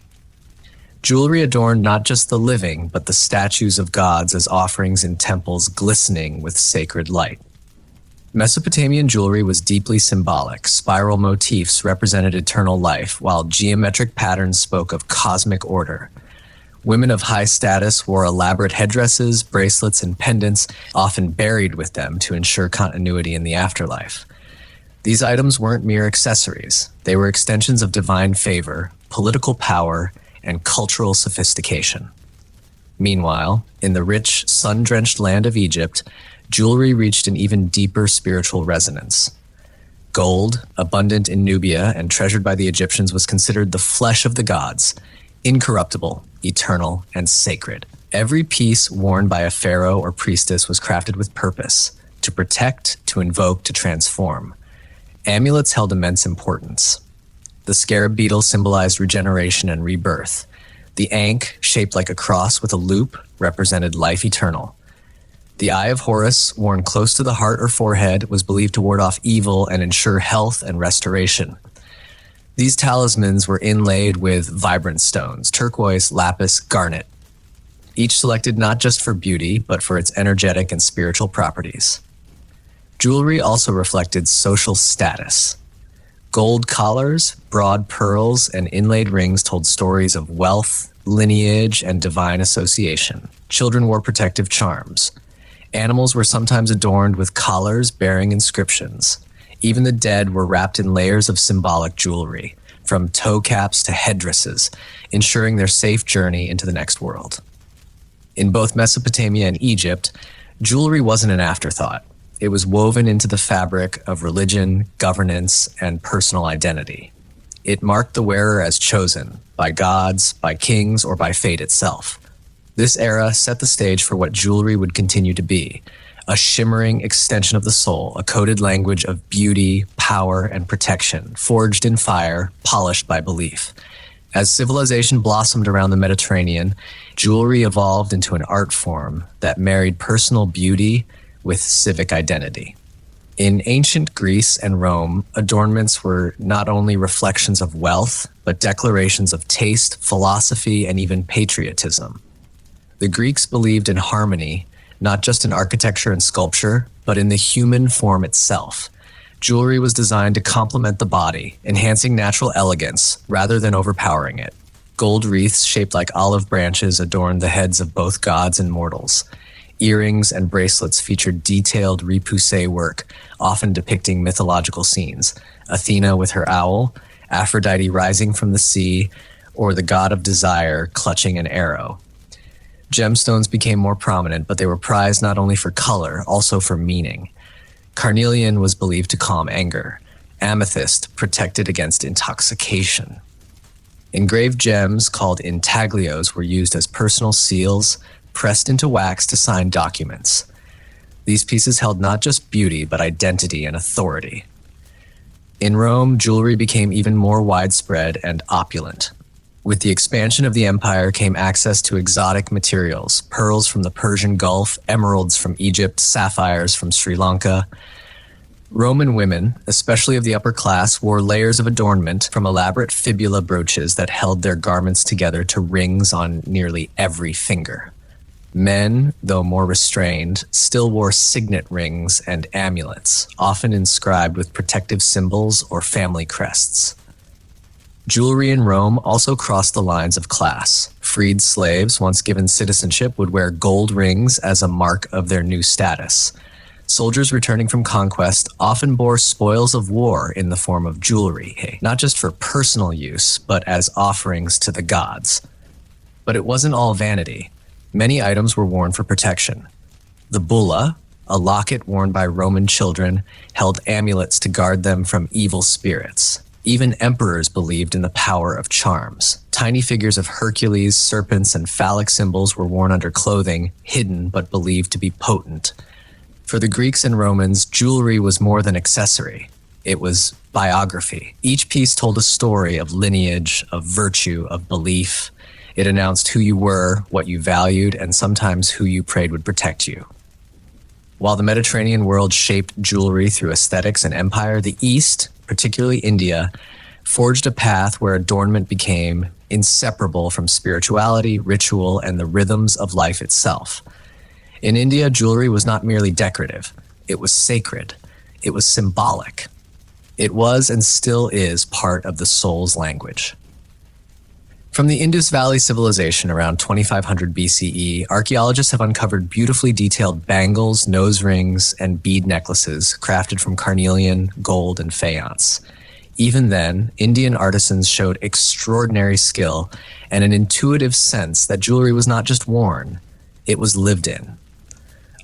Jewelry adorned not just the living, but the statues of gods as offerings in temples glistening with sacred light. Mesopotamian jewelry was deeply symbolic. Spiral motifs represented eternal life, while geometric patterns spoke of cosmic order. Women of high status wore elaborate headdresses, bracelets, and pendants, often buried with them to ensure continuity in the afterlife. These items weren't mere accessories. They were extensions of divine favor, political power, and cultural sophistication. Meanwhile, in the rich, sun-drenched land of Egypt, jewelry reached an even deeper spiritual resonance. Gold, abundant in Nubia and treasured by the Egyptians, was considered the flesh of the gods, incorruptible, eternal, and sacred. Every piece worn by a pharaoh or priestess was crafted with purpose, to protect, to invoke, to transform. Amulets held immense importance. The scarab beetle symbolized regeneration and rebirth. The ankh, shaped like a cross with a loop, represented life eternal. The Eye of Horus, worn close to the heart or forehead, was believed to ward off evil and ensure health and restoration. These talismans were inlaid with vibrant stones: turquoise, lapis, garnet, each selected not just for beauty, but for its energetic and spiritual properties. Jewelry also reflected social status. Gold collars, broad pearls, and inlaid rings told stories of wealth, lineage, and divine association. Children wore protective charms. Animals were sometimes adorned with collars bearing inscriptions. Even the dead were wrapped in layers of symbolic jewelry, from toe caps to headdresses, ensuring their safe journey into the next world. In both Mesopotamia and Egypt, jewelry wasn't an afterthought. It was woven into the fabric of religion, governance, and personal identity. It marked the wearer as chosen, by gods, by kings, or by fate itself. This era set the stage for what jewelry would continue to be: a shimmering extension of the soul, a coded language of beauty, power, and protection, forged in fire, polished by belief. As civilization blossomed around the Mediterranean, jewelry evolved into an art form that married personal beauty with civic identity. In ancient Greece and Rome, adornments were not only reflections of wealth, but declarations of taste, philosophy, and even patriotism. The Greeks believed in harmony, not just in architecture and sculpture, but in the human form itself. Jewelry was designed to complement the body, enhancing natural elegance rather than overpowering it. Gold wreaths shaped like olive branches adorned the heads of both gods and mortals. Earrings and bracelets featured detailed repoussé work, often depicting mythological scenes: Athena with her owl, Aphrodite rising from the sea, or the god of desire clutching an arrow. Gemstones became more prominent, but they were prized not only for color, also for meaning. Carnelian was believed to calm anger. Amethyst protected against intoxication. Engraved gems called intaglios were used as personal seals, pressed into wax to sign documents. These pieces held not just beauty, but identity and authority. In Rome, jewelry became even more widespread and opulent. With the expansion of the empire came access to exotic materials: pearls from the Persian Gulf, emeralds from Egypt, sapphires from Sri Lanka. Roman women, especially of the upper class, wore layers of adornment, from elaborate fibula brooches that held their garments together to rings on nearly every finger. Men, though more restrained, still wore signet rings and amulets, often inscribed with protective symbols or family crests. Jewelry in Rome also crossed the lines of class. Freed slaves, once given citizenship, would wear gold rings as a mark of their new status. Soldiers returning from conquest often bore spoils of war in the form of jewelry, not just for personal use, but as offerings to the gods. But it wasn't all vanity. Many items were worn for protection. The bulla, a locket worn by Roman children, held amulets to guard them from evil spirits. Even emperors believed in the power of charms. Tiny figures of Hercules, serpents, and phallic symbols were worn under clothing, hidden but believed to be potent. For the Greeks and Romans, jewelry was more than accessory. It was biography. Each piece told a story of lineage, of virtue, of belief. It announced who you were, what you valued, and sometimes who you prayed would protect you. While the Mediterranean world shaped jewelry through aesthetics and empire, the East, particularly India, forged a path where adornment became inseparable from spirituality, ritual, and the rhythms of life itself. In India, jewelry was not merely decorative, it was sacred, it was symbolic. It was and still is part of the soul's language. From the Indus Valley Civilization around 2500 BCE, archaeologists have uncovered beautifully detailed bangles, nose rings, and bead necklaces crafted from carnelian, gold, and faience. Even then, Indian artisans showed extraordinary skill and an intuitive sense that jewelry was not just worn, it was lived in.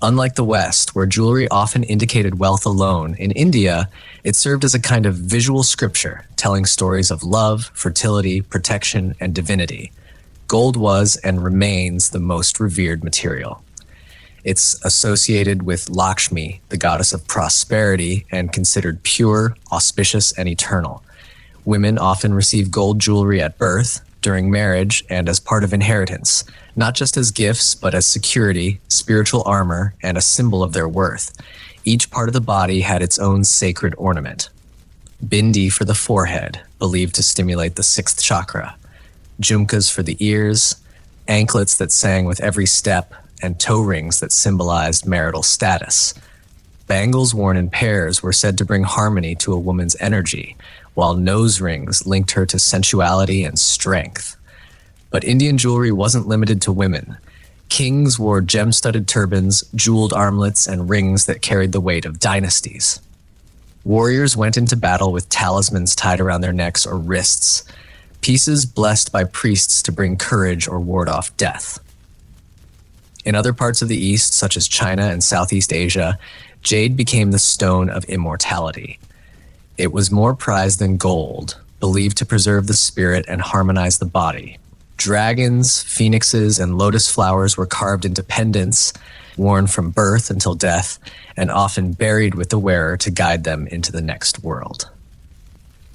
Unlike the West, where jewelry often indicated wealth alone, in India, it served as a kind of visual scripture, telling stories of love, fertility, protection, and divinity. Gold was and remains the most revered material. It's associated with Lakshmi, the goddess of prosperity, and considered pure, auspicious, and eternal. Women often receive gold jewelry at birth, during marriage, and as part of inheritance, not just as gifts, but as security, spiritual armor, and a symbol of their worth. Each part of the body had its own sacred ornament. Bindi for the forehead, believed to stimulate the sixth chakra, jhumkas for the ears, anklets that sang with every step, and toe rings that symbolized marital status. Bangles worn in pairs were said to bring harmony to a woman's energy, while nose rings linked her to sensuality and strength. But Indian jewelry wasn't limited to women. Kings wore gem-studded turbans, jeweled armlets, and rings that carried the weight of dynasties. Warriors went into battle with talismans tied around their necks or wrists, pieces blessed by priests to bring courage or ward off death. In other parts of the East, such as China and Southeast Asia, jade became the stone of immortality. It was more prized than gold, believed to preserve the spirit and harmonize the body. Dragons, phoenixes, and lotus flowers were carved into pendants, worn from birth until death, and often buried with the wearer to guide them into the next world.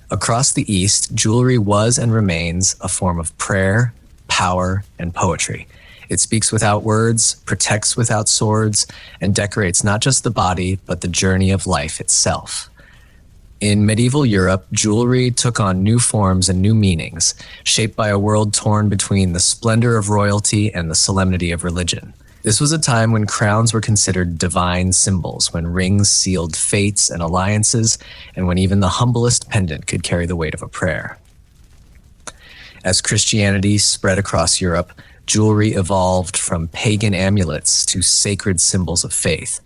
Across the East, jewelry was and remains a form of prayer, power, and poetry. It speaks without words, protects without swords, and decorates not just the body, but the journey of life itself. In medieval Europe, jewelry took on new forms and new meanings, shaped by a world torn between the splendor of royalty and the solemnity of religion. This was a time when crowns were considered divine symbols, when rings sealed fates and alliances, and when even the humblest pendant could carry the weight of a prayer. As Christianity spread across Europe, jewelry evolved from pagan amulets to sacred symbols of faith.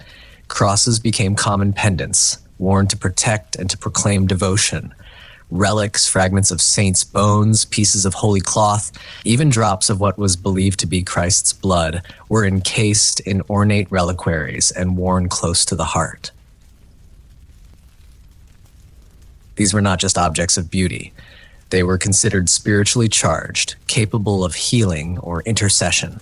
Crosses became common pendants, worn to protect and to proclaim devotion. Relics, fragments of saints' bones, pieces of holy cloth, even drops of what was believed to be Christ's blood were encased in ornate reliquaries and worn close to the heart. These were not just objects of beauty. They were considered spiritually charged, capable of healing or intercession.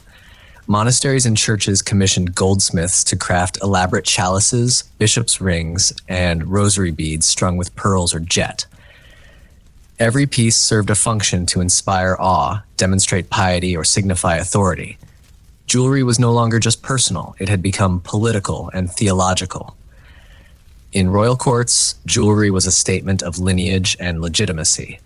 Monasteries and churches commissioned goldsmiths to craft elaborate chalices, bishop's rings, and rosary beads strung with pearls or jet. Every piece served a function to inspire awe, demonstrate piety, or signify authority. Jewelry was no longer just personal, it had become political and theological. In royal courts, jewelry was a statement of lineage and legitimacy.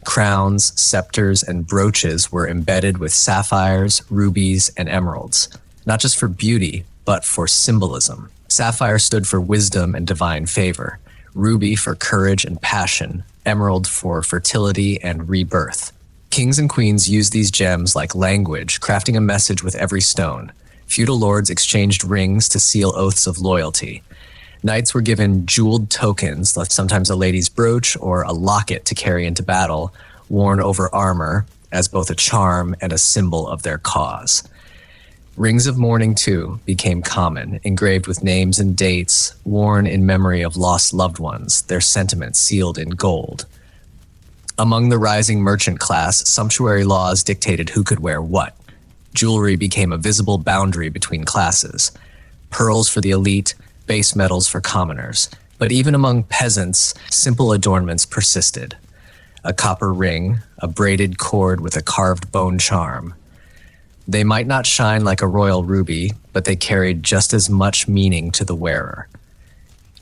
Crowns, scepters, and brooches were embedded with sapphires, rubies, and emeralds, not just for beauty, but for symbolism. Sapphire stood for wisdom and divine favor, ruby for courage and passion, emerald for fertility and rebirth. Kings and queens used these gems like language, crafting a message with every stone. Feudal lords exchanged rings to seal oaths of loyalty. Knights were given jeweled tokens, like sometimes a lady's brooch or a locket to carry into battle, worn over armor as both a charm and a symbol of their cause. Rings of mourning, too, became common, engraved with names and dates, worn in memory of lost loved ones, their sentiments sealed in gold. Among the rising merchant class, sumptuary laws dictated who could wear what. Jewelry became a visible boundary between classes. Pearls for the elite, base metals for commoners. But even among peasants, simple adornments persisted. A copper ring, a braided cord with a carved bone charm. They might not shine like a royal ruby, but they carried just as much meaning to the wearer.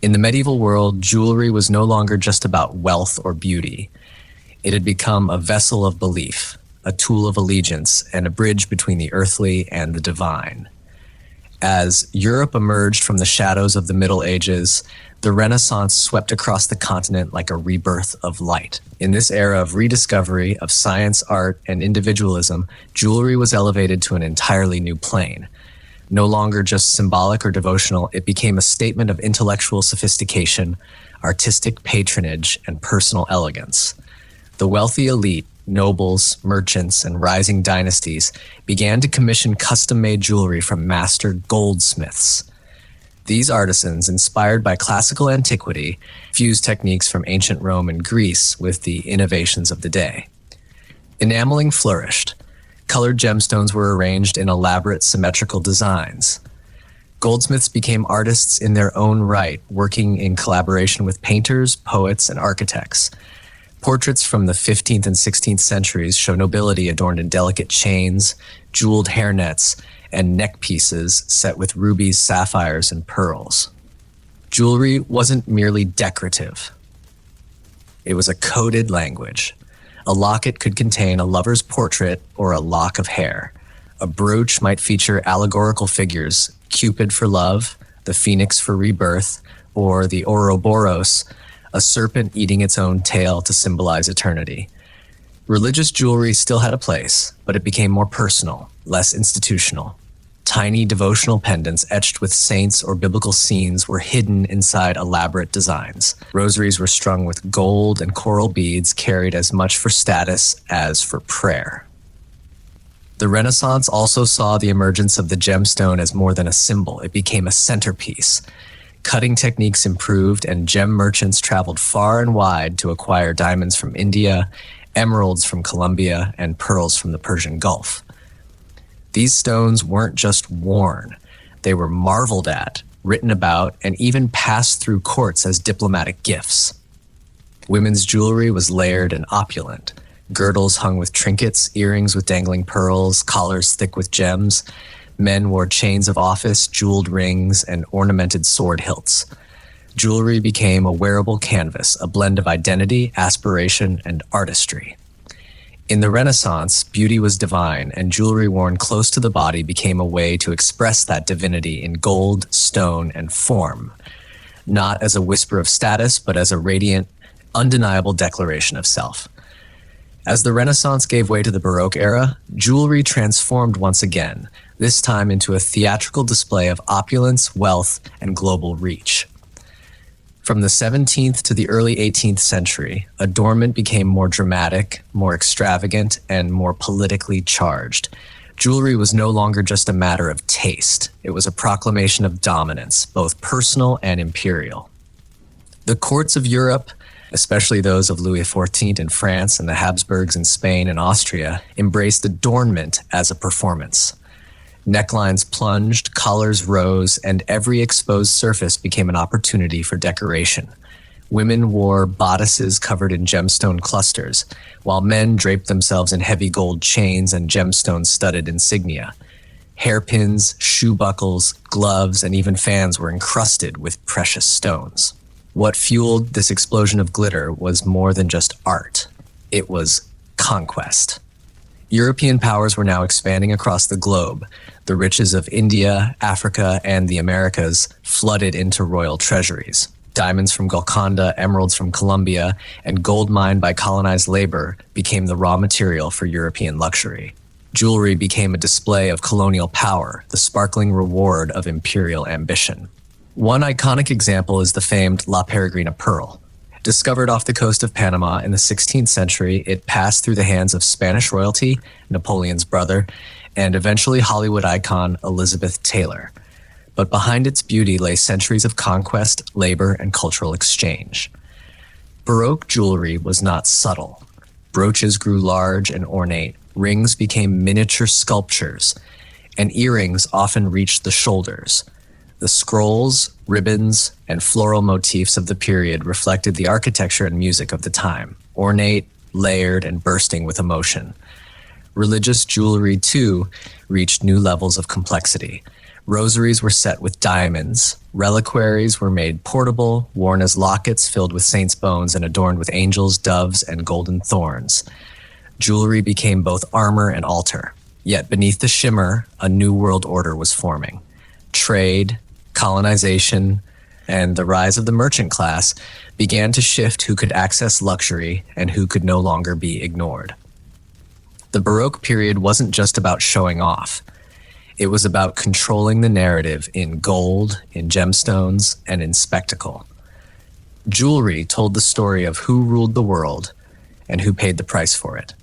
In the medieval world, jewelry was no longer just about wealth or beauty. It had become a vessel of belief, a tool of allegiance, and a bridge between the earthly and the divine. As Europe emerged from the shadows of the Middle Ages, the Renaissance swept across the continent like a rebirth of light. In this era of rediscovery of science, art, and individualism, jewelry was elevated to an entirely new plane. No longer just symbolic or devotional, it became a statement of intellectual sophistication, artistic patronage, and personal elegance. The wealthy elite, nobles, merchants, and rising dynasties began to commission custom-made jewelry from master goldsmiths. These artisans, inspired by classical antiquity, fused techniques from ancient Rome and Greece with the innovations of the day. Enameling flourished. Colored gemstones were arranged in elaborate symmetrical designs. Goldsmiths became artists in their own right, working in collaboration with painters, poets, and architects. Portraits from the 15th and 16th centuries show nobility adorned in delicate chains, jeweled hairnets, and neck pieces set with rubies, sapphires, and pearls. Jewelry wasn't merely decorative. It was a coded language. A locket could contain a lover's portrait or a lock of hair. A brooch might feature allegorical figures, Cupid for love, the phoenix for rebirth, or the Ouroboros, a serpent eating its own tail to symbolize eternity. Religious jewelry still had a place, but it became more personal, less institutional. Tiny devotional pendants etched with saints or biblical scenes were hidden inside elaborate designs. Rosaries were strung with gold and coral beads carried as much for status as for prayer. The Renaissance also saw the emergence of the gemstone as more than a symbol. It became a centerpiece. Cutting techniques improved, and gem merchants traveled far and wide to acquire diamonds from India, emeralds from Colombia, and pearls from the Persian Gulf. These stones weren't just worn. They were marveled at, written about, and even passed through courts as diplomatic gifts. Women's jewelry was layered and opulent. Girdles hung with trinkets, earrings with dangling pearls, collars thick with gems. Men wore chains of office, jeweled rings, and ornamented sword hilts. Jewelry became a wearable canvas, a blend of identity, aspiration, and artistry. In the Renaissance, beauty was divine, and jewelry worn close to the body became a way to express that divinity in gold, stone, and form, not as a whisper of status, but as a radiant, undeniable declaration of self. As the Renaissance gave way to the Baroque era, jewelry transformed once again, this time into a theatrical display of opulence, wealth, and global reach. From the 17th to the early 18th century, adornment became more dramatic, more extravagant, and more politically charged. Jewelry was no longer just a matter of taste. It was a proclamation of dominance, both personal and imperial. The courts of Europe, especially those of Louis XIV in France and the Habsburgs in Spain and Austria, embraced adornment as a performance. Necklines plunged, collars rose, and every exposed surface became an opportunity for decoration. Women wore bodices covered in gemstone clusters, while men draped themselves in heavy gold chains and gemstone-studded insignia. Hairpins, shoe buckles, gloves, and even fans were encrusted with precious stones. What fueled this explosion of glitter was more than just art. It was conquest. European powers were now expanding across the globe. The riches of India, Africa, and the Americas flooded into royal treasuries. Diamonds from Golconda, emeralds from Colombia, and gold mined by colonized labor became the raw material for European luxury. Jewelry became a display of colonial power, the sparkling reward of imperial ambition. One iconic example is the famed La Peregrina pearl. Discovered off the coast of Panama in the 16th century, it passed through the hands of Spanish royalty, Napoleon's brother, and eventually Hollywood icon Elizabeth Taylor. But behind its beauty lay centuries of conquest, labor, and cultural exchange. Baroque jewelry was not subtle. Brooches grew large and ornate, rings became miniature sculptures, and earrings often reached the shoulders. The scrolls, ribbons, and floral motifs of the period reflected the architecture and music of the time, ornate, layered, and bursting with emotion. Religious jewelry, too, reached new levels of complexity. Rosaries were set with diamonds. Reliquaries were made portable, worn as lockets filled with saints' bones and adorned with angels, doves, and golden thorns. Jewelry became both armor and altar. Yet beneath the shimmer, a new world order was forming. Trade, colonization, and the rise of the merchant class began to shift who could access luxury and who could no longer be ignored. The Baroque period wasn't just about showing off. It was about controlling the narrative in gold, in gemstones, and in spectacle. Jewelry told the story of who ruled the world and who paid the price for it.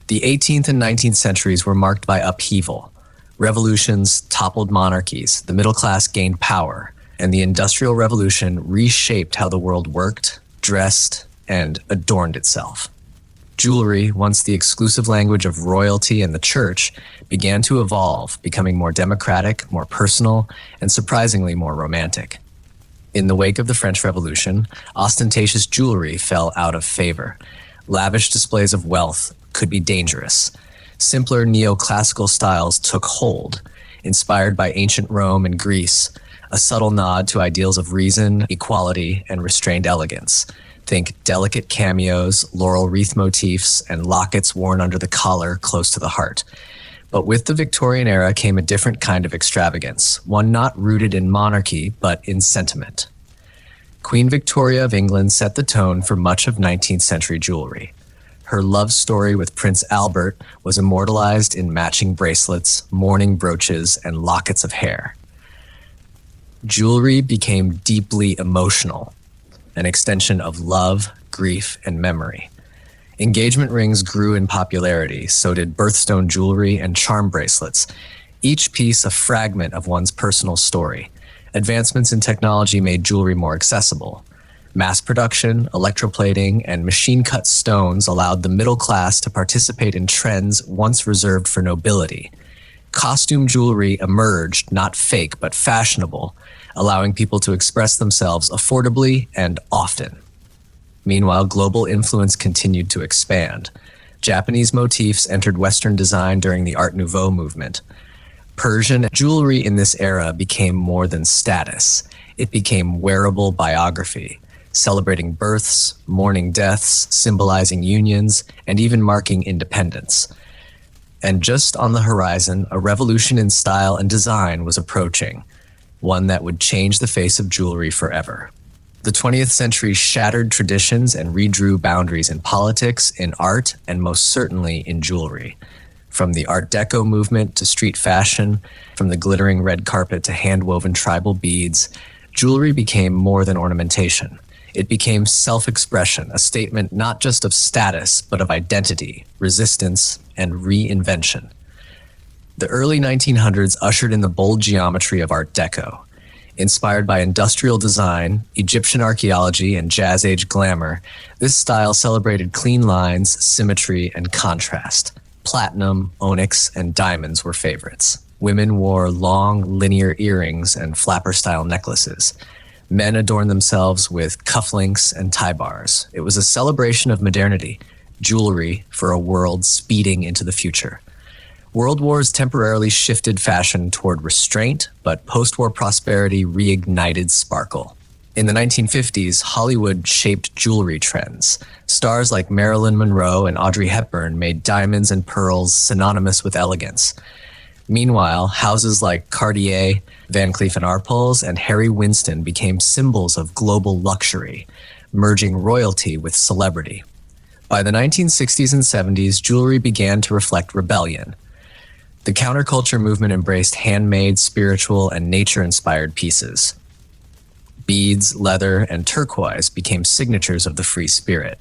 The 18th and 19th centuries were marked by upheaval. Revolutions toppled monarchies, the middle class gained power, and the Industrial Revolution reshaped how the world worked, dressed, and adorned itself. Jewelry, once the exclusive language of royalty and the church, began to evolve, becoming more democratic, more personal, and surprisingly more romantic. In the wake of the French Revolution, ostentatious jewelry fell out of favor. Lavish displays of wealth could be dangerous. Simpler neoclassical styles took hold, inspired by ancient Rome and Greece, a subtle nod to ideals of reason, equality, and restrained elegance. Think delicate cameos, laurel wreath motifs, and lockets worn under the collar close to the heart. But with the Victorian era came a different kind of extravagance, one not rooted in monarchy, but in sentiment. Queen Victoria of England set the tone for much of 19th century jewelry. Her love story with Prince Albert was immortalized in matching bracelets, mourning brooches, and lockets of hair. Jewelry became deeply emotional, an extension of love, grief, and memory. Engagement rings grew in popularity, so did birthstone jewelry and charm bracelets, each piece a fragment of one's personal story. Advancements in technology made jewelry more accessible. Mass production, electroplating, and machine-cut stones allowed the middle class to participate in trends once reserved for nobility. Costume jewelry emerged, not fake, but fashionable, allowing people to express themselves affordably and often. Meanwhile, global influence continued to expand. Japanese motifs entered Western design during the Art Nouveau movement. Persian jewelry in this era became more than status. It became wearable biography, celebrating births, mourning deaths, symbolizing unions, and even marking independence. And just on the horizon, a revolution in style and design was approaching, one that would change the face of jewelry forever. The 20th century shattered traditions and redrew boundaries in politics, in art, and most certainly in jewelry. From the Art Deco movement to street fashion, from the glittering red carpet to hand-woven tribal beads, jewelry became more than ornamentation. It became self-expression, a statement not just of status, but of identity, resistance, and reinvention. The early 1900s ushered in the bold geometry of Art Deco. Inspired by industrial design, Egyptian archaeology, and Jazz-Age glamour, this style celebrated clean lines, symmetry, and contrast. Platinum, onyx, and diamonds were favorites. Women wore long, linear earrings and flapper-style necklaces. Men adorned themselves with cufflinks and tie bars. It was a celebration of modernity, jewelry for a world speeding into the future. World wars temporarily shifted fashion toward restraint, but post-war prosperity reignited sparkle. In the 1950s, Hollywood shaped jewelry trends. Stars like Marilyn Monroe and Audrey Hepburn made diamonds and pearls synonymous with elegance. Meanwhile, houses like Cartier, Van Cleef & Arpels, and Harry Winston became symbols of global luxury, merging royalty with celebrity. By the 1960s and 70s, jewelry began to reflect rebellion. The counterculture movement embraced handmade, spiritual, and nature-inspired pieces. Beads, leather, and turquoise became signatures of the free spirit.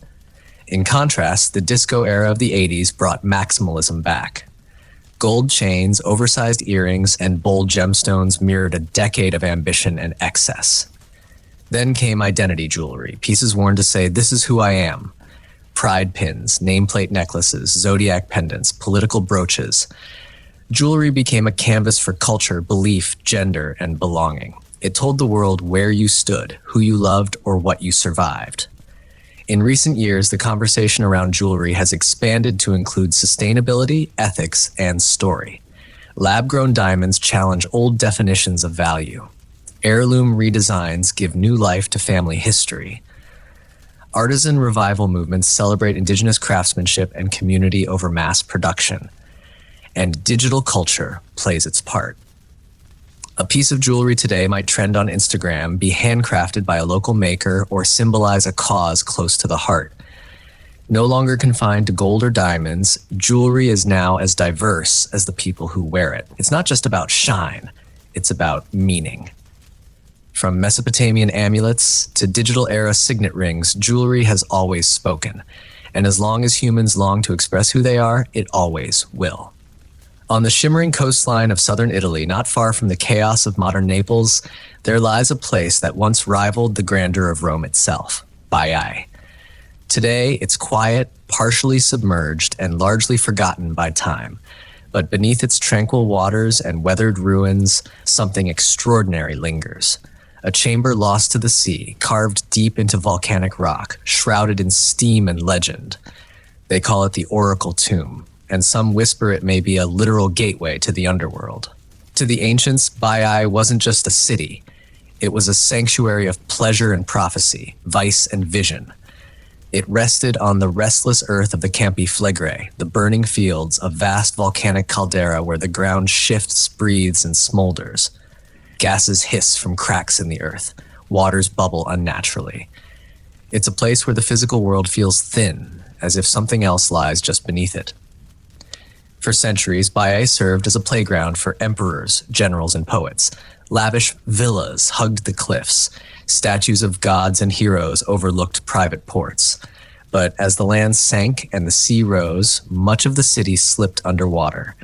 In contrast, the disco era of the 80s brought maximalism back. Gold chains, oversized earrings, and bold gemstones mirrored a decade of ambition and excess. Then came identity jewelry, pieces worn to say, "This is who I am." Pride pins, nameplate necklaces, zodiac pendants, political brooches. Jewelry became a canvas for culture, belief, gender, and belonging. It told the world where you stood, who you loved, or what you survived. In recent years, the conversation around jewelry has expanded to include sustainability, ethics, and story. Lab-grown diamonds challenge old definitions of value. Heirloom redesigns give new life to family history. Artisan revival movements celebrate indigenous craftsmanship and community over mass production. And digital culture plays its part. A piece of jewelry today might trend on Instagram, be handcrafted by a local maker, or symbolize a cause close to the heart. No longer confined to gold or diamonds, jewelry is now as diverse as the people who wear it. It's not just about shine, it's about meaning. From Mesopotamian amulets to digital era signet rings, jewelry has always spoken. And as long as humans long to express who they are, it always will. On the shimmering coastline of southern Italy, not far from the chaos of modern Naples, there lies a place that once rivaled the grandeur of Rome itself, Baiae. Today, it's quiet, partially submerged, and largely forgotten by time. But beneath its tranquil waters and weathered ruins, something extraordinary lingers. A chamber lost to the sea, carved deep into volcanic rock, shrouded in steam and legend. They call it the Oracle Tomb, and some whisper it may be a literal gateway to the underworld. To the ancients, Baiae wasn't just a city. It was a sanctuary of pleasure and prophecy, vice and vision. It rested on the restless earth of the Campi Flegrei, the burning fields, a vast volcanic caldera where the ground shifts, breathes, and smolders. Gases hiss from cracks in the earth. Waters bubble unnaturally. It's a place where the physical world feels thin, as if something else lies just beneath it. For centuries, Baiae served as a playground for emperors, generals, and poets. Lavish villas hugged the cliffs. Statues of gods and heroes overlooked private ports. But as the land sank and the sea rose, much of the city slipped underwater.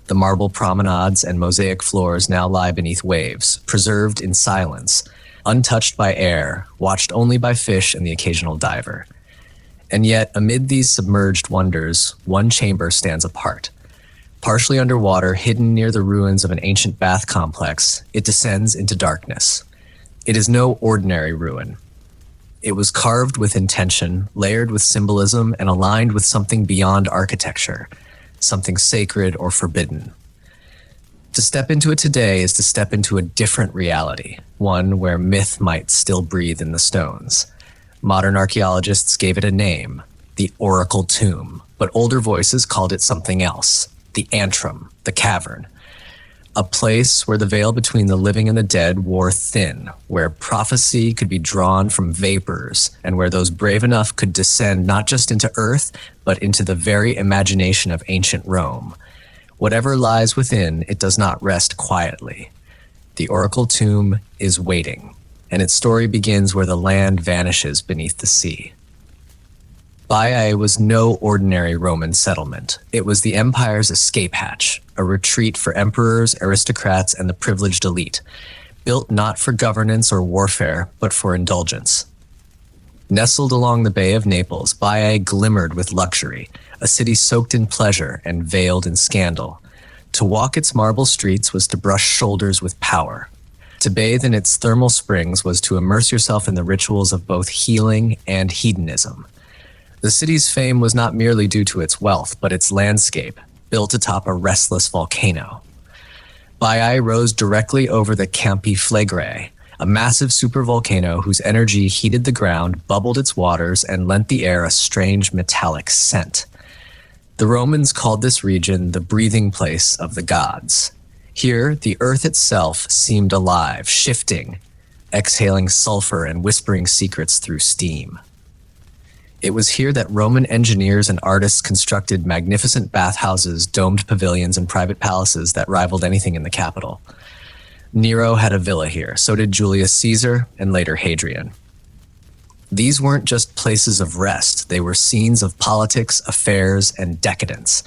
The marble promenades and mosaic floors now lie beneath waves, preserved in silence, untouched by air, watched only by fish and the occasional diver. And yet, amid these submerged wonders, one chamber stands apart. Partially underwater, hidden near the ruins of an ancient bath complex, it descends into darkness. It is no ordinary ruin. It was carved with intention, layered with symbolism, and aligned with something beyond architecture, something sacred or forbidden. To step into it today is to step into a different reality, one where myth might still breathe in the stones. Modern archaeologists gave it a name, the Oracle Tomb, but older voices called it something else, the Antrum, the cavern. A place where the veil between the living and the dead wore thin, where prophecy could be drawn from vapors, and where those brave enough could descend not just into earth, but into the very imagination of ancient Rome. Whatever lies within, it does not rest quietly. The Oracle Tomb is waiting, and its story begins where the land vanishes beneath the sea. Baiae was no ordinary Roman settlement. It was the empire's escape hatch, a retreat for emperors, aristocrats, and the privileged elite, built not for governance or warfare, but for indulgence. Nestled along the Bay of Naples, Baiae glimmered with luxury, a city soaked in pleasure and veiled in scandal. To walk its marble streets was to brush shoulders with power. To bathe in its thermal springs was to immerse yourself in the rituals of both healing and hedonism. The city's fame was not merely due to its wealth, but its landscape, built atop a restless volcano. Baiae rose directly over the Campi Flegrei, a massive supervolcano whose energy heated the ground, bubbled its waters, and lent the air a strange metallic scent. The Romans called this region the breathing place of the gods. Here, the earth itself seemed alive, shifting, exhaling sulfur and whispering secrets through steam. It was here that Roman engineers and artists constructed magnificent bathhouses, domed pavilions, and private palaces that rivaled anything in the capital. Nero had a villa here, so did Julius Caesar, and later Hadrian. These weren't just places of rest, they were scenes of politics, affairs, and decadence.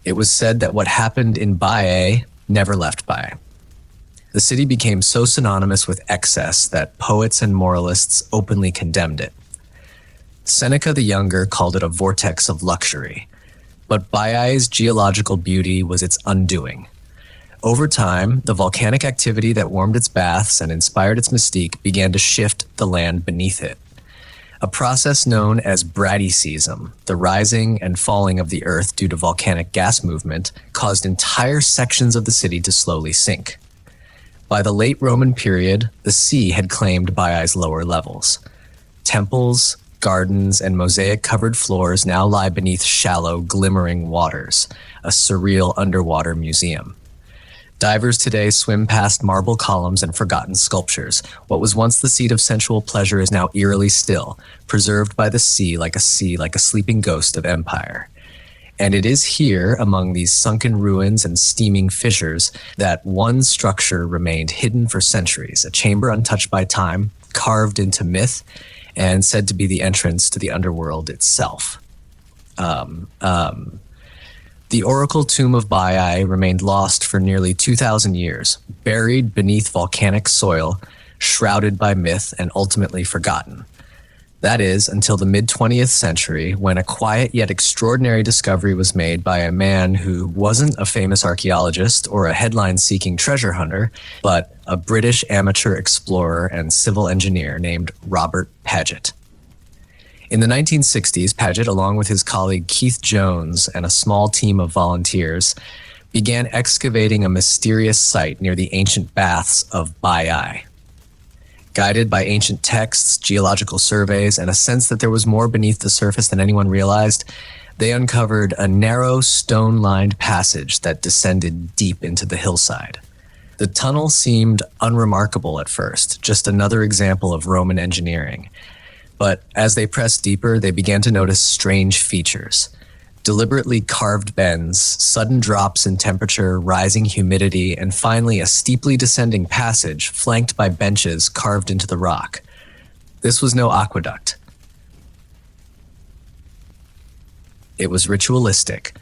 It was said that what happened in Baiae never left Baiae. The city became so synonymous with excess that poets and moralists openly condemned it. Seneca the Younger called it a vortex of luxury, but Baiae's geological beauty was its undoing. Over time, the volcanic activity that warmed its baths and inspired its mystique began to shift the land beneath it. A process known as bradyseism, the rising and falling of the earth due to volcanic gas movement, caused entire sections of the city to slowly sink. By the late Roman period, the sea had claimed Baiae's lower levels. Temples, Gardens and mosaic-covered floors now lie beneath shallow, glimmering waters, a surreal underwater museum. Divers today swim past marble columns and forgotten sculptures. What was once the seat of sensual pleasure is now eerily still, preserved by the sea, like a sleeping ghost of empire. And it is here, among these sunken ruins and steaming fissures, that one structure remained hidden for centuries, a chamber untouched by time, carved into myth, and said to be the entrance to the underworld itself. The oracle tomb of Baiai remained lost for nearly 2,000 years, buried beneath volcanic soil, shrouded by myth, and ultimately forgotten. That is, until the mid-20th century, when a quiet yet extraordinary discovery was made by a man who wasn't a famous archaeologist or a headline-seeking treasure hunter, but a British amateur explorer and civil engineer named Robert Paget. In the 1960s, Paget, along with his colleague Keith Jones and a small team of volunteers, began excavating a mysterious site near the ancient baths of Baiai. Guided by ancient texts, geological surveys, and a sense that there was more beneath the surface than anyone realized, they uncovered a narrow, stone-lined passage that descended deep into the hillside. The tunnel seemed unremarkable at first, just another example of Roman engineering. But as they pressed deeper, they began to notice strange features. Deliberately carved bends, sudden drops in temperature, rising humidity, and finally a steeply descending passage flanked by benches carved into the rock. This was no aqueduct. It was ritualistic.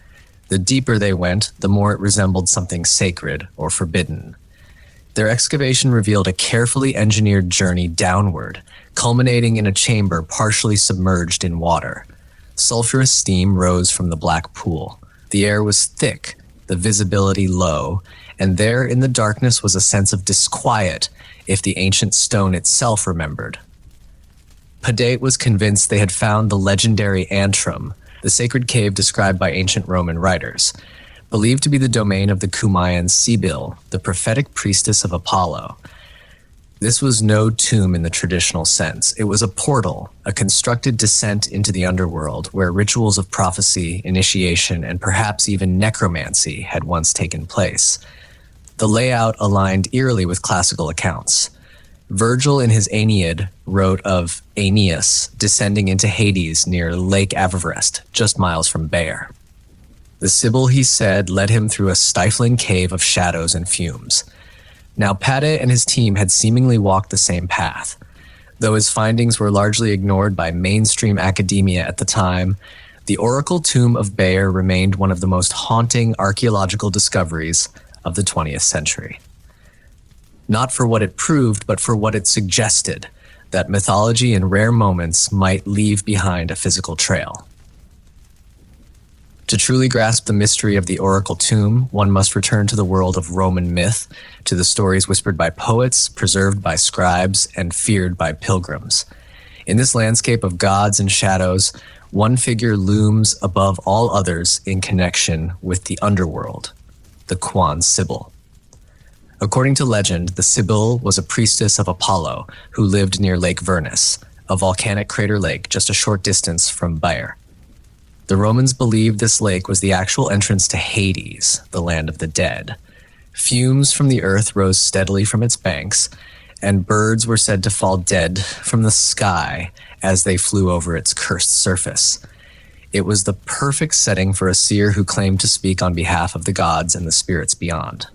The deeper they went, the more it resembled something sacred or forbidden. Their excavation revealed a carefully engineered journey downward, culminating in a chamber partially submerged in water. Sulfurous steam rose from the black pool. The air was thick, the visibility low, and there in the darkness was a sense of disquiet if the ancient stone itself remembered. Paget was convinced they had found the legendary Antrim, the sacred cave described by ancient Roman writers, believed to be the domain of the Cumaean Sibyl, the prophetic priestess of Apollo. This was no tomb in the traditional sense. It was a portal, a constructed descent into the underworld where rituals of prophecy, initiation, and perhaps even necromancy had once taken place. The layout aligned eerily with classical accounts. Virgil in his Aeneid wrote of Aeneas descending into Hades near Lake Averest, just miles from Bayeux. The Sibyl, he said, led him through a stifling cave of shadows and fumes. Now, Paget and his team had seemingly walked the same path. Though his findings were largely ignored by mainstream academia at the time, the Oracle Tomb of Bayeux remained one of the most haunting archaeological discoveries of the 20th century. Not for what it proved, but for what it suggested, that mythology in rare moments might leave behind a physical trail. To truly grasp the mystery of the Oracle Tomb, one must return to the world of Roman myth, to the stories whispered by poets, preserved by scribes, and feared by pilgrims. In this landscape of gods and shadows, one figure looms above all others in connection with the underworld, the Quan Sibyl. According to legend, the Sibyl was a priestess of Apollo who lived near Lake Vernus, a volcanic crater lake just a short distance from Bayeux. The Romans believed this lake was the actual entrance to Hades, the land of the dead. Fumes from the earth rose steadily from its banks, and birds were said to fall dead from the sky as they flew over its cursed surface. It was the perfect setting for a seer who claimed to speak on behalf of the gods and the spirits beyond.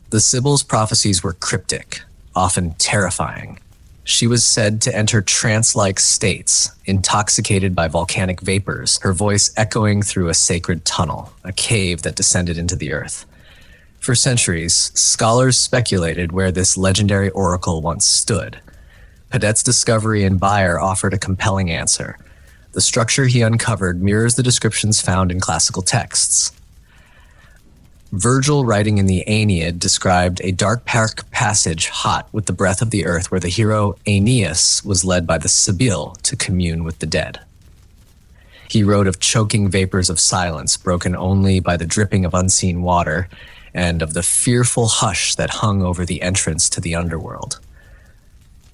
The Sibyl's prophecies were cryptic, often terrifying. She was said to enter trance-like states, intoxicated by volcanic vapors, her voice echoing through a sacred tunnel, a cave that descended into the earth. For centuries, scholars speculated where this legendary oracle once stood. Paget's discovery in Bayeux offered a compelling answer. The structure he uncovered mirrors the descriptions found in classical texts. Virgil, writing in the Aeneid, described a dark passage hot with the breath of the earth where the hero Aeneas was led by the Sibyl to commune with the dead. He wrote of choking vapors of silence broken only by the dripping of unseen water and of the fearful hush that hung over the entrance to the underworld.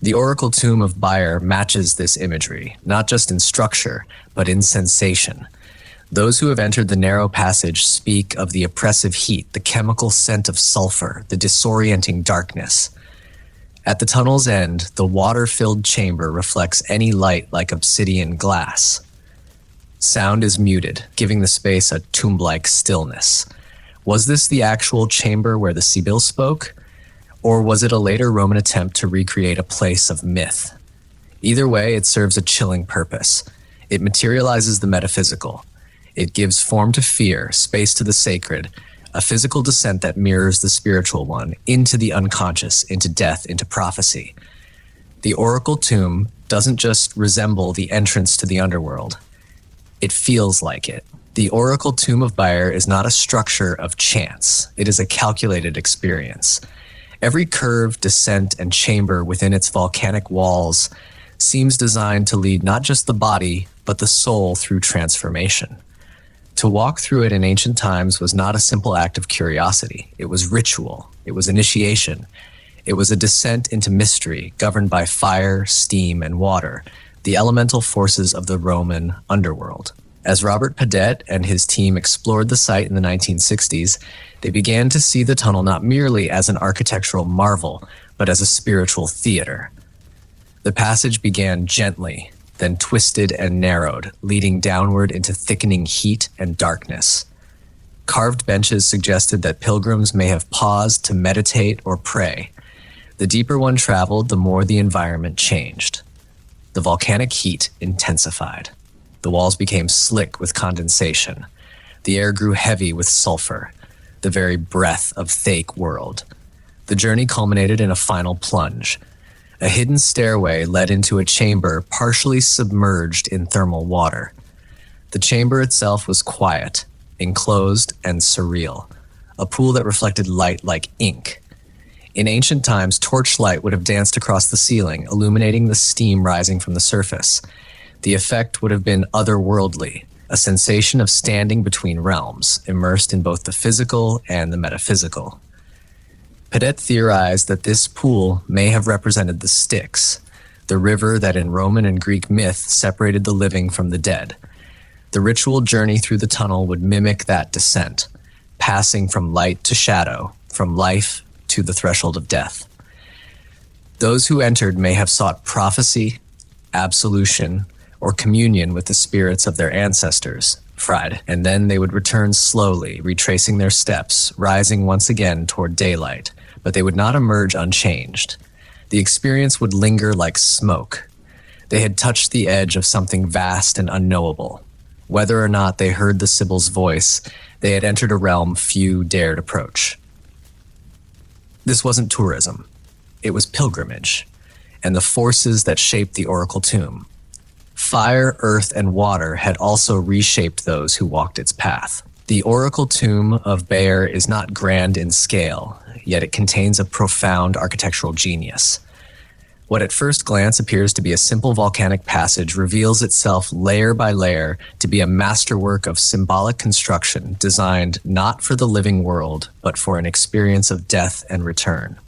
The oracle tomb of Bayer matches this imagery, not just in structure, but in sensation. Those who have entered the narrow passage speak of the oppressive heat, the chemical scent of sulfur, the disorienting darkness. At the tunnel's end, the water-filled chamber reflects any light like obsidian glass. Sound is muted, giving the space a tomb-like stillness. Was this the actual chamber where the Sibyl spoke? Or was it a later Roman attempt to recreate a place of myth? Either way, it serves a chilling purpose. It materializes the metaphysical. It gives form to fear, space to the sacred, a physical descent that mirrors the spiritual one, into the unconscious, into death, into prophecy. The oracle tomb doesn't just resemble the entrance to the underworld. It feels like it. The oracle tomb of Bayer is not a structure of chance. It is a calculated experience. Every curve, descent, and chamber within its volcanic walls seems designed to lead not just the body, but the soul through transformation. To walk through it in ancient times was not a simple act of curiosity. It was ritual. It was initiation. It was a descent into mystery governed by fire, steam, and water, the elemental forces of the Roman underworld. As Robert Padet and his team explored the site in the 1960s, they began to see the tunnel not merely as an architectural marvel, but as a spiritual theater. The passage began gently, then twisted and narrowed, leading downward into thickening heat and darkness. Carved benches suggested that pilgrims may have paused to meditate or pray. The deeper one traveled, the more the environment changed. The volcanic heat intensified. The walls became slick with condensation. The air grew heavy with sulfur, the very breath of Thake world. The journey culminated in a final plunge. A hidden stairway led into a chamber partially submerged in thermal water. The chamber itself was quiet, enclosed, and surreal, a pool that reflected light like ink. In ancient times, torchlight would have danced across the ceiling, illuminating the steam rising from the surface. The effect would have been otherworldly, a sensation of standing between realms, immersed in both the physical and the metaphysical. Padet theorized that this pool may have represented the Styx, the river that in Roman and Greek myth separated the living from the dead. The ritual journey through the tunnel would mimic that descent, passing from light to shadow, from life to the threshold of death. Those who entered may have sought prophecy, absolution, or communion with the spirits of their ancestors, Fried, and then they would return slowly, retracing their steps, rising once again toward daylight, but they would not emerge unchanged. The experience would linger like smoke. They had touched the edge of something vast and unknowable. Whether or not they heard the Sibyl's voice, they had entered a realm few dared approach. This wasn't tourism. It was pilgrimage, and the forces that shaped the oracle tomb. Fire, earth, and water had also reshaped those who walked its path. The oracle tomb of Bayer is not grand in scale, yet it contains a profound architectural genius. What at first glance appears to be a simple volcanic passage reveals itself layer by layer to be a masterwork of symbolic construction designed not for the living world, but for an experience of death and return.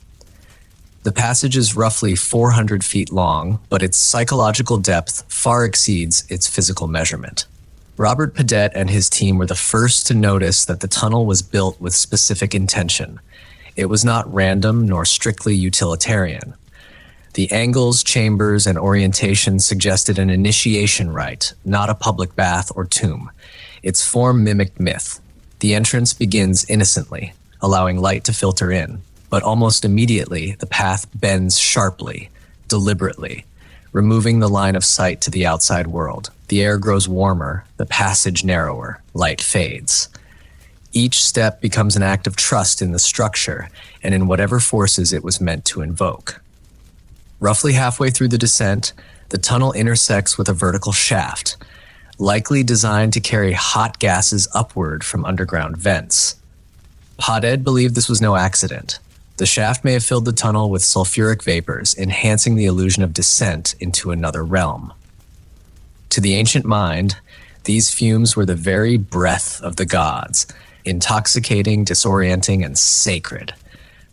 The passage is roughly 400 feet long, but its psychological depth far exceeds its physical measurement. Robert Padet and his team were the first to notice that the tunnel was built with specific intention. It was not random nor strictly utilitarian. The angles, chambers, and orientation suggested an initiation rite, not a public bath or tomb. Its form mimicked myth. The entrance begins innocently, allowing light to filter in. But almost immediately, the path bends sharply, deliberately, removing the line of sight to the outside world. The air grows warmer, the passage narrower, light fades. Each step becomes an act of trust in the structure and in whatever forces it was meant to invoke. Roughly halfway through the descent, the tunnel intersects with a vertical shaft, likely designed to carry hot gases upward from underground vents. Padet believed this was no accident. The shaft may have filled the tunnel with sulfuric vapors, enhancing the illusion of descent into another realm. To the ancient mind, these fumes were the very breath of the gods, intoxicating, disorienting, and sacred.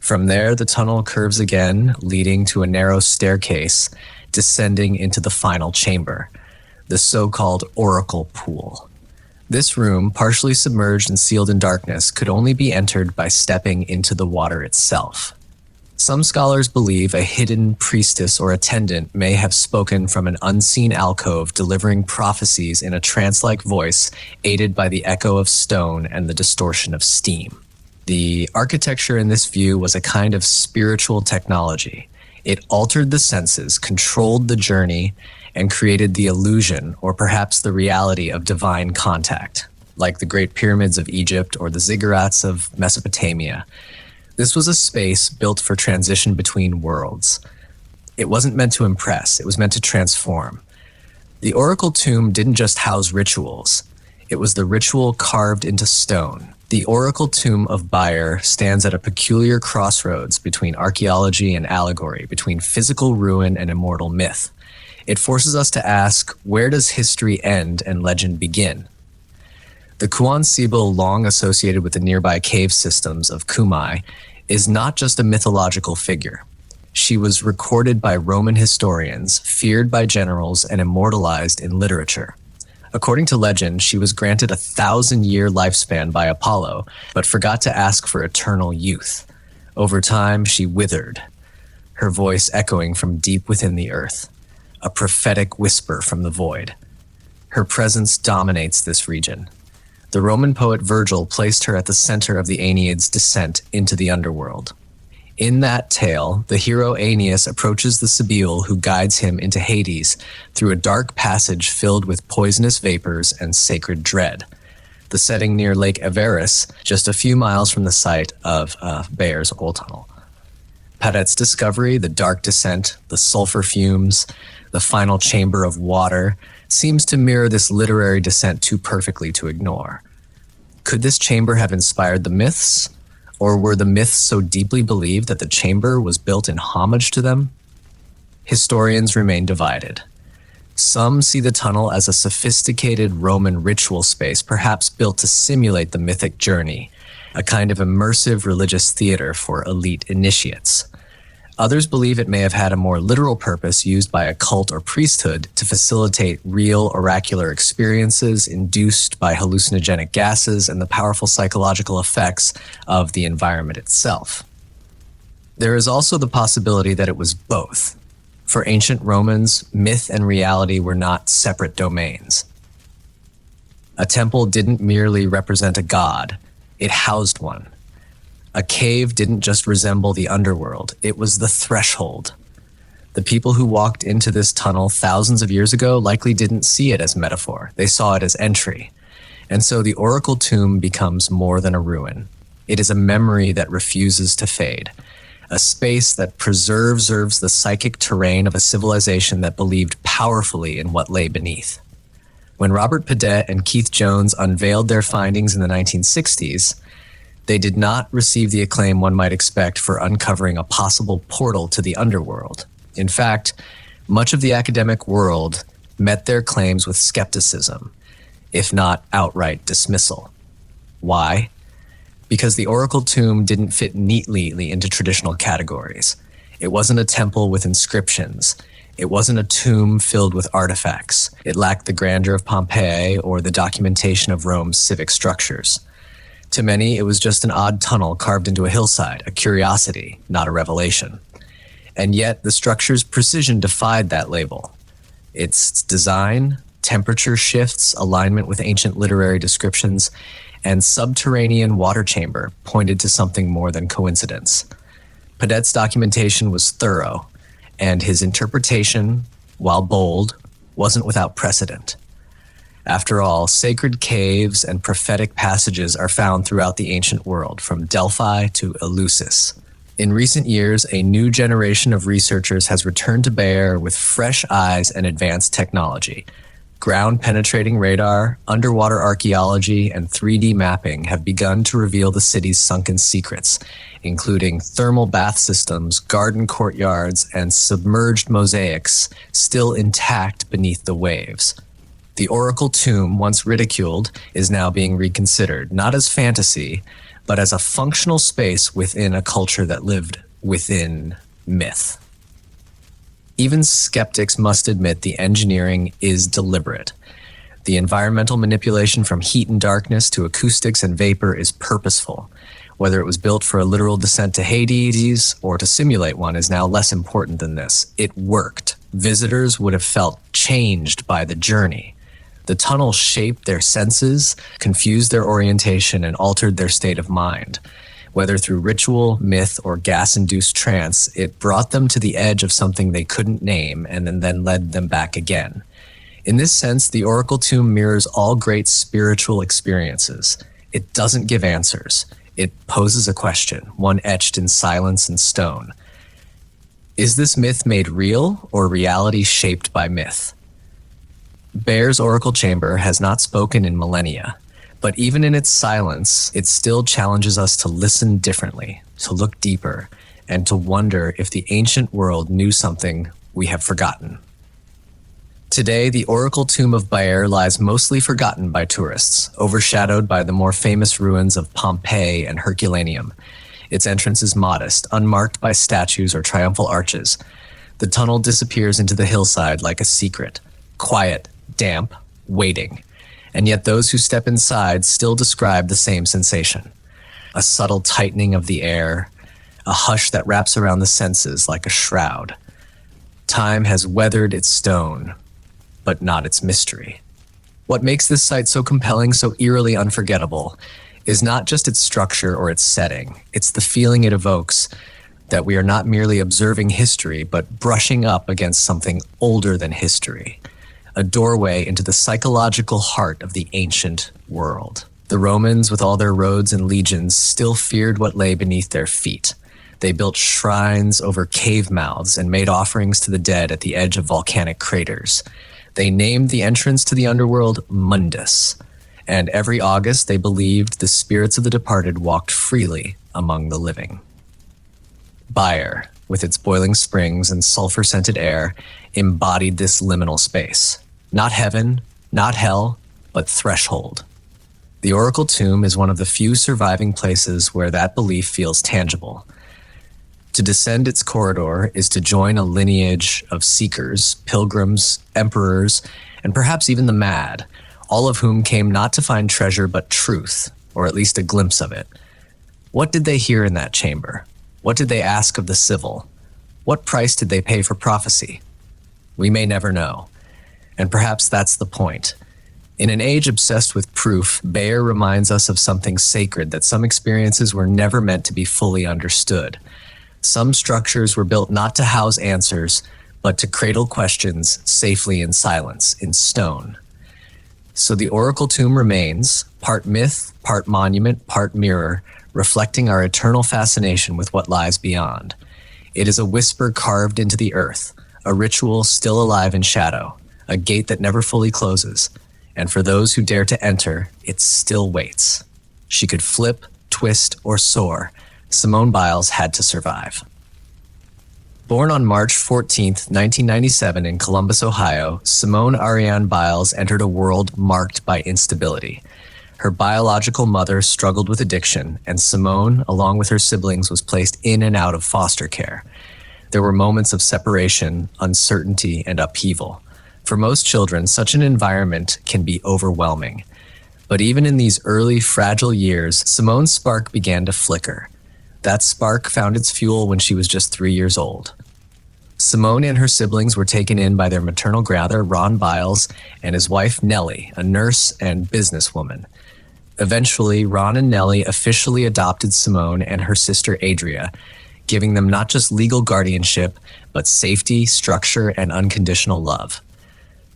From there, the tunnel curves again, leading to a narrow staircase, descending into the final chamber, the so-called Oracle Pool. This room, partially submerged and sealed in darkness, could only be entered by stepping into the water itself. Some scholars believe a hidden priestess or attendant may have spoken from an unseen alcove, delivering prophecies in a trance-like voice, aided by the echo of stone and the distortion of steam. The architecture in this view was a kind of spiritual technology. It altered the senses, controlled the journey, and created the illusion, or perhaps the reality, of divine contact, like the Great Pyramids of Egypt or the ziggurats of Mesopotamia. This was a space built for transition between worlds. It wasn't meant to impress, it was meant to transform. The Oracle Tomb didn't just house rituals, it was the ritual carved into stone. The Oracle Tomb of Bayeux stands at a peculiar crossroads between archaeology and allegory, between physical ruin and immortal myth. It forces us to ask, where does history end and legend begin? The Kuan Sibyl, long associated with the nearby cave systems of Kumai, is not just a mythological figure. She was recorded by Roman historians, feared by generals, and immortalized in literature. According to legend, she was granted a 1,000-year lifespan by Apollo, but forgot to ask for eternal youth. Over time, she withered, her voice echoing from deep within the earth, a prophetic whisper from the void. Her presence dominates this region. The Roman poet Virgil placed her at the center of the Aeneid's descent into the underworld. In that tale, the hero Aeneas approaches the Sibyl who guides him into Hades through a dark passage filled with poisonous vapors and sacred dread. The setting near Lake Averis, just a few miles from the site of Bayeux's Old Tunnel. Padette's discovery, the dark descent, the sulfur fumes, the final chamber of water, seems to mirror this literary descent too perfectly to ignore. Could this chamber have inspired the myths? Or were the myths so deeply believed that the chamber was built in homage to them? Historians remain divided. Some see the tunnel as a sophisticated Roman ritual space, perhaps built to simulate the mythic journey, a kind of immersive religious theater for elite initiates. Others believe it may have had a more literal purpose used by a cult or priesthood to facilitate real oracular experiences induced by hallucinogenic gases and the powerful psychological effects of the environment itself. There is also the possibility that it was both. For ancient Romans, myth and reality were not separate domains. A temple didn't merely represent a god, it housed one. A cave didn't just resemble the underworld, it was the threshold. The people who walked into this tunnel thousands of years ago likely didn't see it as metaphor, they saw it as entry. And so the Oracle Tomb becomes more than a ruin. It is a memory that refuses to fade, a space that preserves the psychic terrain of a civilization that believed powerfully in what lay beneath. When Robert Padet and Keith Jones unveiled their findings in the 1960s, they did not receive the acclaim one might expect for uncovering a possible portal to the underworld. In fact, much of the academic world met their claims with skepticism, if not outright dismissal. Why? Because the Oracle Tomb didn't fit neatly into traditional categories. It wasn't a temple with inscriptions. It wasn't a tomb filled with artifacts. It lacked the grandeur of Pompeii or the documentation of Rome's civic structures. To many, it was just an odd tunnel carved into a hillside, a curiosity, not a revelation. And yet, the structure's precision defied that label. Its design, temperature shifts, alignment with ancient literary descriptions, and subterranean water chamber pointed to something more than coincidence. Padette's documentation was thorough, and his interpretation, while bold, wasn't without precedent. After all, sacred caves and prophetic passages are found throughout the ancient world, from Delphi to Eleusis. In recent years, a new generation of researchers has returned to Bayeux with fresh eyes and advanced technology. Ground-penetrating radar, underwater archaeology, and 3D mapping have begun to reveal the city's sunken secrets, including thermal bath systems, garden courtyards, and submerged mosaics still intact beneath the waves. The Oracle Tomb, once ridiculed, is now being reconsidered, not as fantasy, but as a functional space within a culture that lived within myth. Even skeptics must admit the engineering is deliberate. The environmental manipulation from heat and darkness to acoustics and vapor is purposeful. Whether it was built for a literal descent to Hades or to simulate one is now less important than this. It worked. Visitors would have felt changed by the journey. The tunnel shaped their senses, confused their orientation, and altered their state of mind. Whether through ritual, myth, or gas-induced trance, it brought them to the edge of something they couldn't name and then led them back again. In this sense, the Oracle Tomb mirrors all great spiritual experiences. It doesn't give answers. It poses a question, one etched in silence and stone. Is this myth made real or reality shaped by myth? Bayer's Oracle Chamber has not spoken in millennia, but even in its silence, it still challenges us to listen differently, to look deeper, and to wonder if the ancient world knew something we have forgotten. Today, the Oracle Tomb of Bayer lies mostly forgotten by tourists, overshadowed by the more famous ruins of Pompeii and Herculaneum. Its entrance is modest, unmarked by statues or triumphal arches. The tunnel disappears into the hillside like a secret, quiet, damp, waiting. And yet those who step inside still describe the same sensation. A subtle tightening of the air, a hush that wraps around the senses like a shroud. Time has weathered its stone, but not its mystery. What makes this site so compelling, so eerily unforgettable, is not just its structure or its setting. It's the feeling it evokes that we are not merely observing history, but brushing up against something older than history. A doorway into the psychological heart of the ancient world. The Romans, with all their roads and legions, still feared what lay beneath their feet. They built shrines over cave mouths and made offerings to the dead at the edge of volcanic craters. They named the entrance to the underworld Mundus, and every August they believed the spirits of the departed walked freely among the living. Bayer, with its boiling springs and sulfur-scented air, embodied this liminal space. Not heaven, not hell, but threshold. The Oracle Tomb is one of the few surviving places where that belief feels tangible. To descend its corridor is to join a lineage of seekers, pilgrims, emperors, and perhaps even the mad, all of whom came not to find treasure but truth, or at least a glimpse of it. What did they hear in that chamber? What did they ask of the civil? What price did they pay for prophecy? We may never know. And perhaps that's the point. In an age obsessed with proof, Bayer reminds us of something sacred, that some experiences were never meant to be fully understood. Some structures were built not to house answers, but to cradle questions safely in silence, in stone. So the Oracle Tomb remains, part myth, part monument, part mirror, reflecting our eternal fascination with what lies beyond. It is a whisper carved into the earth, a ritual still alive in shadow, a gate that never fully closes, and for those who dare to enter, it still waits. She could flip, twist, or soar. Simone Biles had to survive. Born on March 14, 1997 in Columbus, Ohio, Simone Ariane Biles entered a world marked by instability. Her biological mother struggled with addiction, and Simone, along with her siblings, was placed in and out of foster care. There were moments of separation, uncertainty, and upheaval. For most children, such an environment can be overwhelming. But even in these early, fragile years, Simone's spark began to flicker. That spark found its fuel when she was just 3 years old. Simone and her siblings were taken in by their maternal grandfather, Ron Biles, and his wife, Nellie, a nurse and businesswoman. Eventually, Ron and Nellie officially adopted Simone and her sister, Adria, giving them not just legal guardianship, but safety, structure, and unconditional love.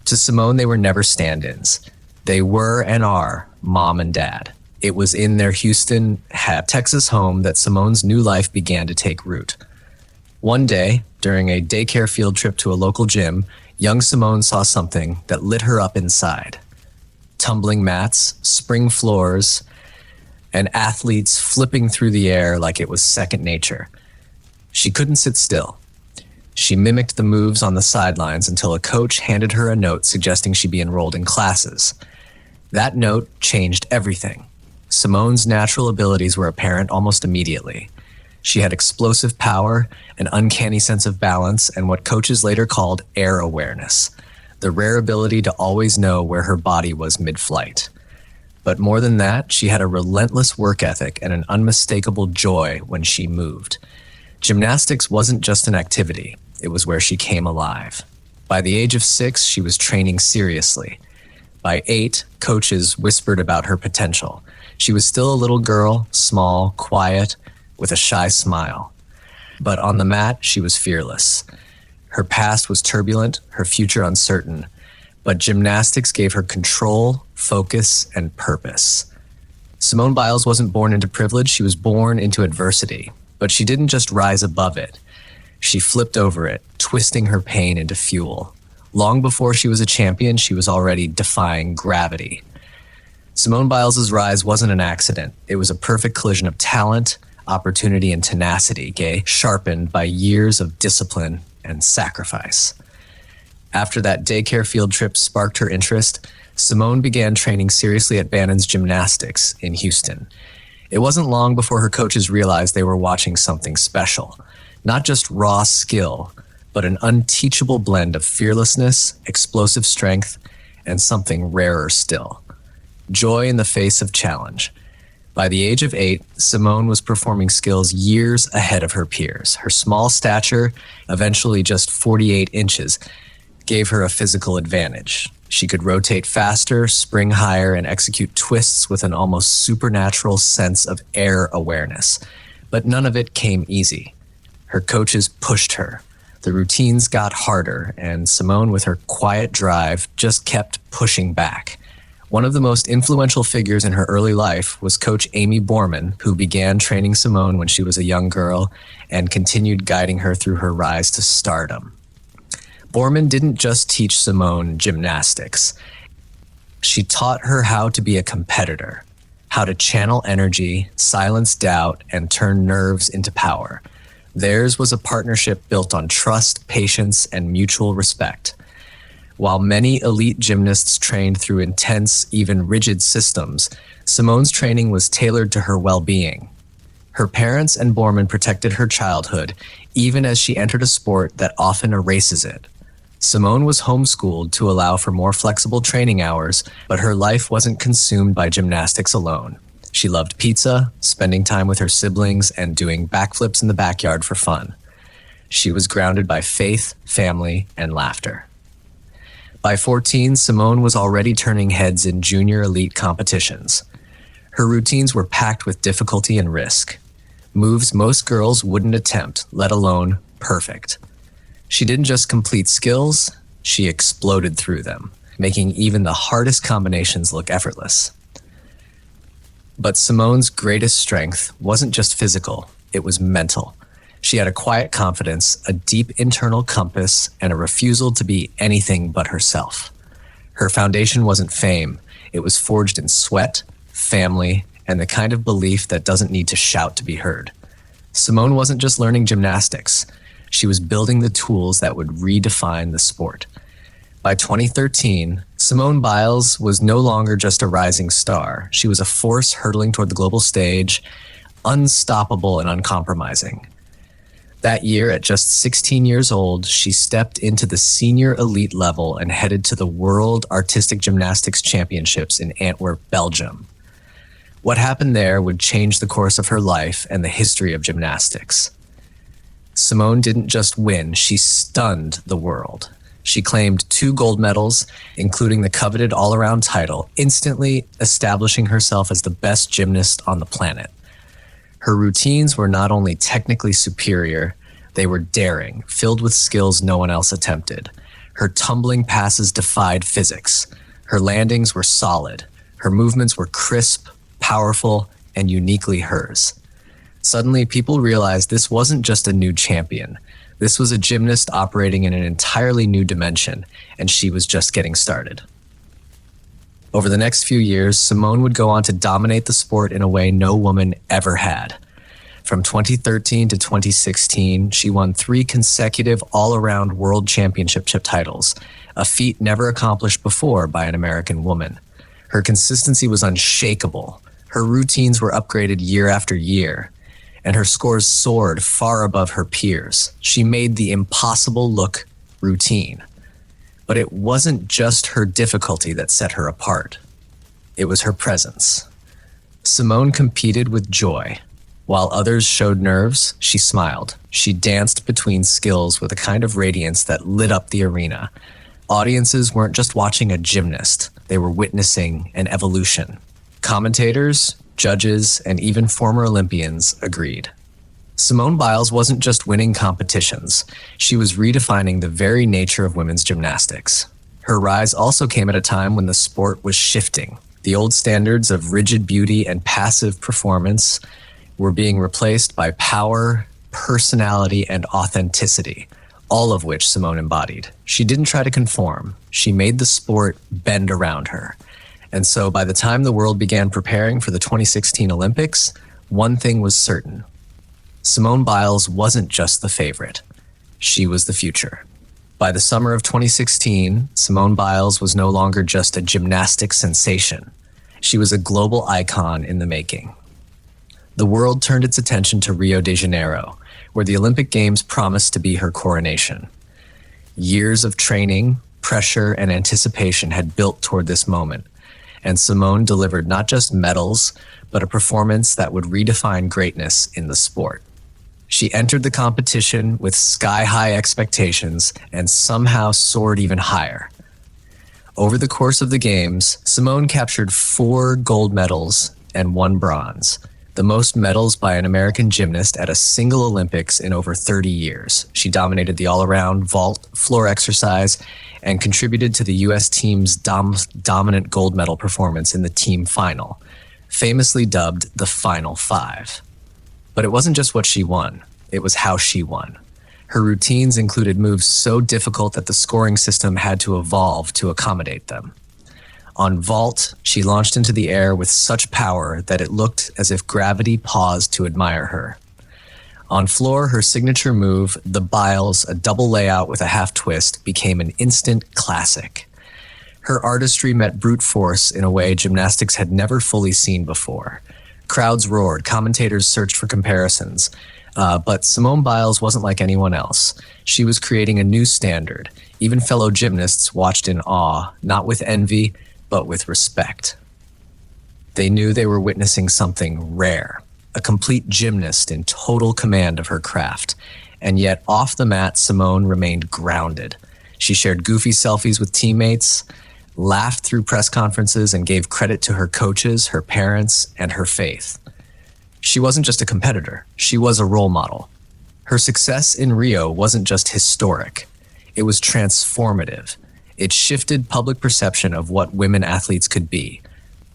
To Simone, they were never stand-ins. They were and are mom and dad. It was in their Houston, Texas home that Simone's new life began to take root. One day, during a daycare field trip to a local gym, young Simone saw something that lit her up inside. Tumbling mats, spring floors, and athletes flipping through the air like it was second nature. She couldn't sit still. She mimicked the moves on the sidelines until a coach handed her a note suggesting she be enrolled in classes. That note changed everything. Simone's natural abilities were apparent almost immediately. She had explosive power, an uncanny sense of balance, and what coaches later called air awareness, the rare ability to always know where her body was mid-flight. But more than that, she had a relentless work ethic and an unmistakable joy when she moved. Gymnastics wasn't just an activity, it was where she came alive. By the age of 6, she was training seriously. By 8, coaches whispered about her potential. She was still a little girl, small, quiet, with a shy smile. But on the mat, she was fearless. Her past was turbulent, her future uncertain, but gymnastics gave her control, focus, and purpose. Simone Biles wasn't born into privilege, she was born into adversity. But she didn't just rise above it. She flipped over it, twisting her pain into fuel. Long before she was a champion, she was already defying gravity. Simone Biles' rise wasn't an accident. It was a perfect collision of talent, opportunity, and tenacity, sharpened by years of discipline and sacrifice. After that daycare field trip sparked her interest, Simone began training seriously at Bannon's Gymnastics in Houston. It wasn't long before her coaches realized they were watching something special. Not just raw skill, but an unteachable blend of fearlessness, explosive strength, and something rarer still: joy in the face of challenge. By the age of 8, Simone was performing skills years ahead of her peers. Her small stature, eventually just 48 inches, gave her a physical advantage. She could rotate faster, spring higher, and execute twists with an almost supernatural sense of air awareness. But none of it came easy. Her coaches pushed her. The routines got harder, and Simone, with her quiet drive, just kept pushing back. One of the most influential figures in her early life was Coach Amy Borman, who began training Simone when she was a young girl and continued guiding her through her rise to stardom. Borman didn't just teach Simone gymnastics. She taught her how to be a competitor, how to channel energy, silence doubt, and turn nerves into power. Theirs was a partnership built on trust, patience, and mutual respect. While many elite gymnasts trained through intense, even rigid systems, Simone's training was tailored to her well-being. Her parents and Borman protected her childhood, even as she entered a sport that often erases it. Simone was homeschooled to allow for more flexible training hours, but her life wasn't consumed by gymnastics alone. She loved pizza, spending time with her siblings, and doing backflips in the backyard for fun. She was grounded by faith, family, and laughter. By 14, Simone was already turning heads in junior elite competitions. Her routines were packed with difficulty and risk. Moves most girls wouldn't attempt, let alone perfect. She didn't just complete skills, she exploded through them, making even the hardest combinations look effortless. But Simone's greatest strength wasn't just physical, it was mental. She had a quiet confidence, a deep internal compass, and a refusal to be anything but herself. Her foundation wasn't fame, it was forged in sweat, family, and the kind of belief that doesn't need to shout to be heard. Simone wasn't just learning gymnastics, she was building the tools that would redefine the sport. By 2013, Simone Biles was no longer just a rising star. She was a force hurtling toward the global stage, unstoppable and uncompromising. That year, at just 16 years old, she stepped into the senior elite level and headed to the World Artistic Gymnastics Championships in Antwerp, Belgium. What happened there would change the course of her life and the history of gymnastics. Simone didn't just win, she stunned the world. She claimed 2 gold medals, including the coveted all-around title, instantly establishing herself as the best gymnast on the planet. Her routines were not only technically superior, they were daring, filled with skills no one else attempted. Her tumbling passes defied physics. Her landings were solid. Her movements were crisp, powerful, and uniquely hers. Suddenly, people realized this wasn't just a new champion. This was a gymnast operating in an entirely new dimension, and she was just getting started. Over the next few years, Simone would go on to dominate the sport in a way no woman ever had. From 2013 to 2016, she won 3 consecutive all-around world championship titles, a feat never accomplished before by an American woman. Her consistency was unshakable. Her routines were upgraded year after year, and her scores soared far above her peers. She made the impossible look routine. But it wasn't just her difficulty that set her apart. It was her presence. Simone competed with joy. While others showed nerves, she smiled. She danced between skills with a kind of radiance that lit up the arena. Audiences weren't just watching a gymnast, they were witnessing an evolution. Commentators, judges, and even former Olympians agreed. Simone Biles wasn't just winning competitions, she was redefining the very nature of women's gymnastics. Her rise also came at a time when the sport was shifting. The old standards of rigid beauty and passive performance were being replaced by power, personality, and authenticity, all of which Simone embodied. She didn't try to conform. She made the sport bend around her. And so by the time the world began preparing for the 2016 Olympics, one thing was certain. Simone Biles wasn't just the favorite. She was the future. By the summer of 2016, Simone Biles was no longer just a gymnastic sensation. She was a global icon in the making. The world turned its attention to Rio de Janeiro, where the Olympic Games promised to be her coronation. Years of training, pressure, and anticipation had built toward this moment, and Simone delivered not just medals, but a performance that would redefine greatness in the sport. She entered the competition with sky-high expectations and somehow soared even higher. Over the course of the Games, Simone captured 4 gold medals and 1 bronze, the most medals by an American gymnast at a single Olympics in over 30 years. She dominated the all-around, vault, floor exercise, and contributed to the U.S. team's dominant gold medal performance in the team final, famously dubbed the Final Five. But it wasn't just what she won, it was how she won. Her routines included moves so difficult that the scoring system had to evolve to accommodate them. On vault, she launched into the air with such power that it looked as if gravity paused to admire her. On floor, her signature move, the Biles, a double layout with a half twist, became an instant classic. Her artistry met brute force in a way gymnastics had never fully seen before. Crowds roared, commentators searched for comparisons, but Simone Biles wasn't like anyone else. She was creating a new standard. Even fellow gymnasts watched in awe, not with envy, but with respect. They knew they were witnessing something rare, a complete gymnast in total command of her craft. And yet, off the mat, Simone remained grounded. She shared goofy selfies with teammates, laughed through press conferences, and gave credit to her coaches, her parents, and her faith. She wasn't just a competitor, she was a role model. Her success in Rio wasn't just historic, it was transformative. It shifted public perception of what women athletes could be.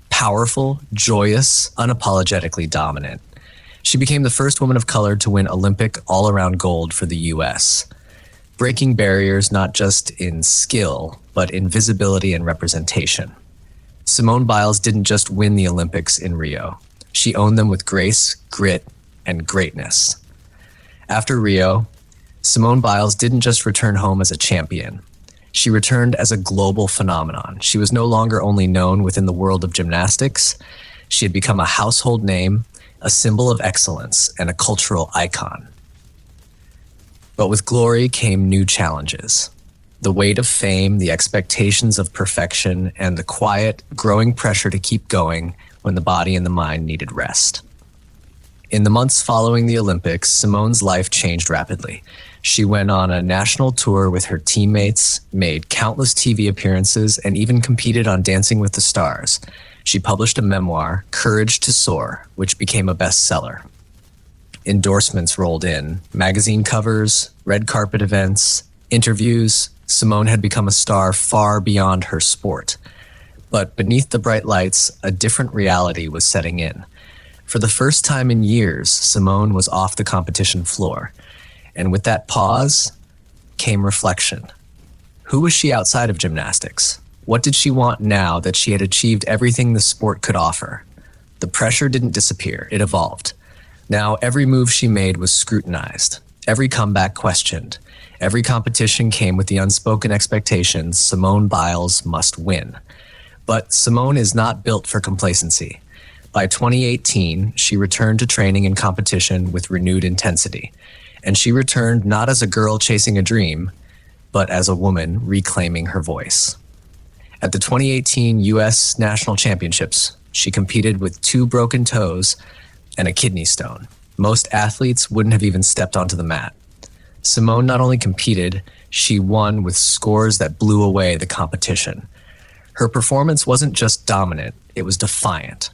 Powerful, joyous, unapologetically dominant. She became the first woman of color to win Olympic all-around gold for the U.S., breaking barriers not just in skill, but in visibility and representation. Simone Biles didn't just win the Olympics in Rio. She owned them with grace, grit, and greatness. After Rio, Simone Biles didn't just return home as a champion. She returned as a global phenomenon. She was no longer only known within the world of gymnastics. She had become a household name, a symbol of excellence, and a cultural icon. But with glory came new challenges. The weight of fame, the expectations of perfection, and the quiet, growing pressure to keep going when the body and the mind needed rest. In the months following the Olympics, Simone's life changed rapidly. She went on a national tour with her teammates, made countless TV appearances, and even competed on Dancing with the Stars. She published a memoir, Courage to Soar, which became a bestseller. Endorsements rolled in, magazine covers, red carpet events, interviews. Simone had become a star far beyond her sport. But beneath the bright lights, a different reality was setting in. For the first time in years, Simone was off the competition floor. And with that pause came reflection. Who was she outside of gymnastics? What did she want now that she had achieved everything the sport could offer? The pressure didn't disappear, it evolved. Now every move she made was scrutinized, every comeback questioned. Every competition came with the unspoken expectation Simone Biles must win. But Simone is not built for complacency. By 2018, she returned to training and competition with renewed intensity. And she returned not as a girl chasing a dream, but as a woman reclaiming her voice. At the 2018 U.S. National Championships, she competed with 2 broken toes and a kidney stone. Most athletes wouldn't have even stepped onto the mat. Simone not only competed, she won with scores that blew away the competition. Her performance wasn't just dominant, it was defiant.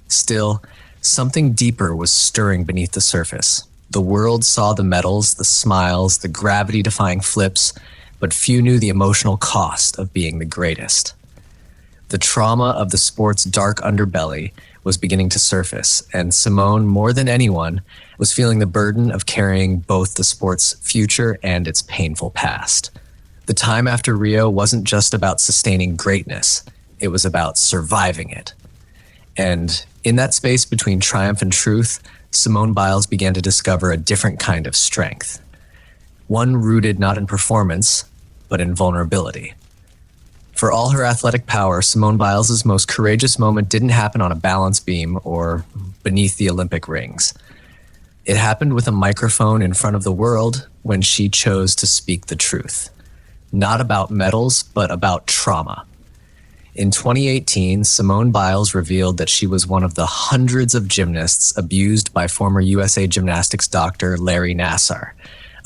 Still, something deeper was stirring beneath the surface. The world saw the medals, the smiles, the gravity-defying flips, but few knew the emotional cost of being the greatest. The trauma of the sport's dark underbelly was beginning to surface, and Simone, more than anyone, was feeling the burden of carrying both the sport's future and its painful past. The time after Rio wasn't just about sustaining greatness, it was about surviving it. And in that space between triumph and truth, Simone Biles began to discover a different kind of strength. One rooted not in performance, but in vulnerability. For all her athletic power, Simone Biles' most courageous moment didn't happen on a balance beam or beneath the Olympic rings. It happened with a microphone in front of the world when she chose to speak the truth. Not about medals, but about trauma. In 2018, Simone Biles revealed that she was one of the hundreds of gymnasts abused by former USA Gymnastics doctor Larry Nassar,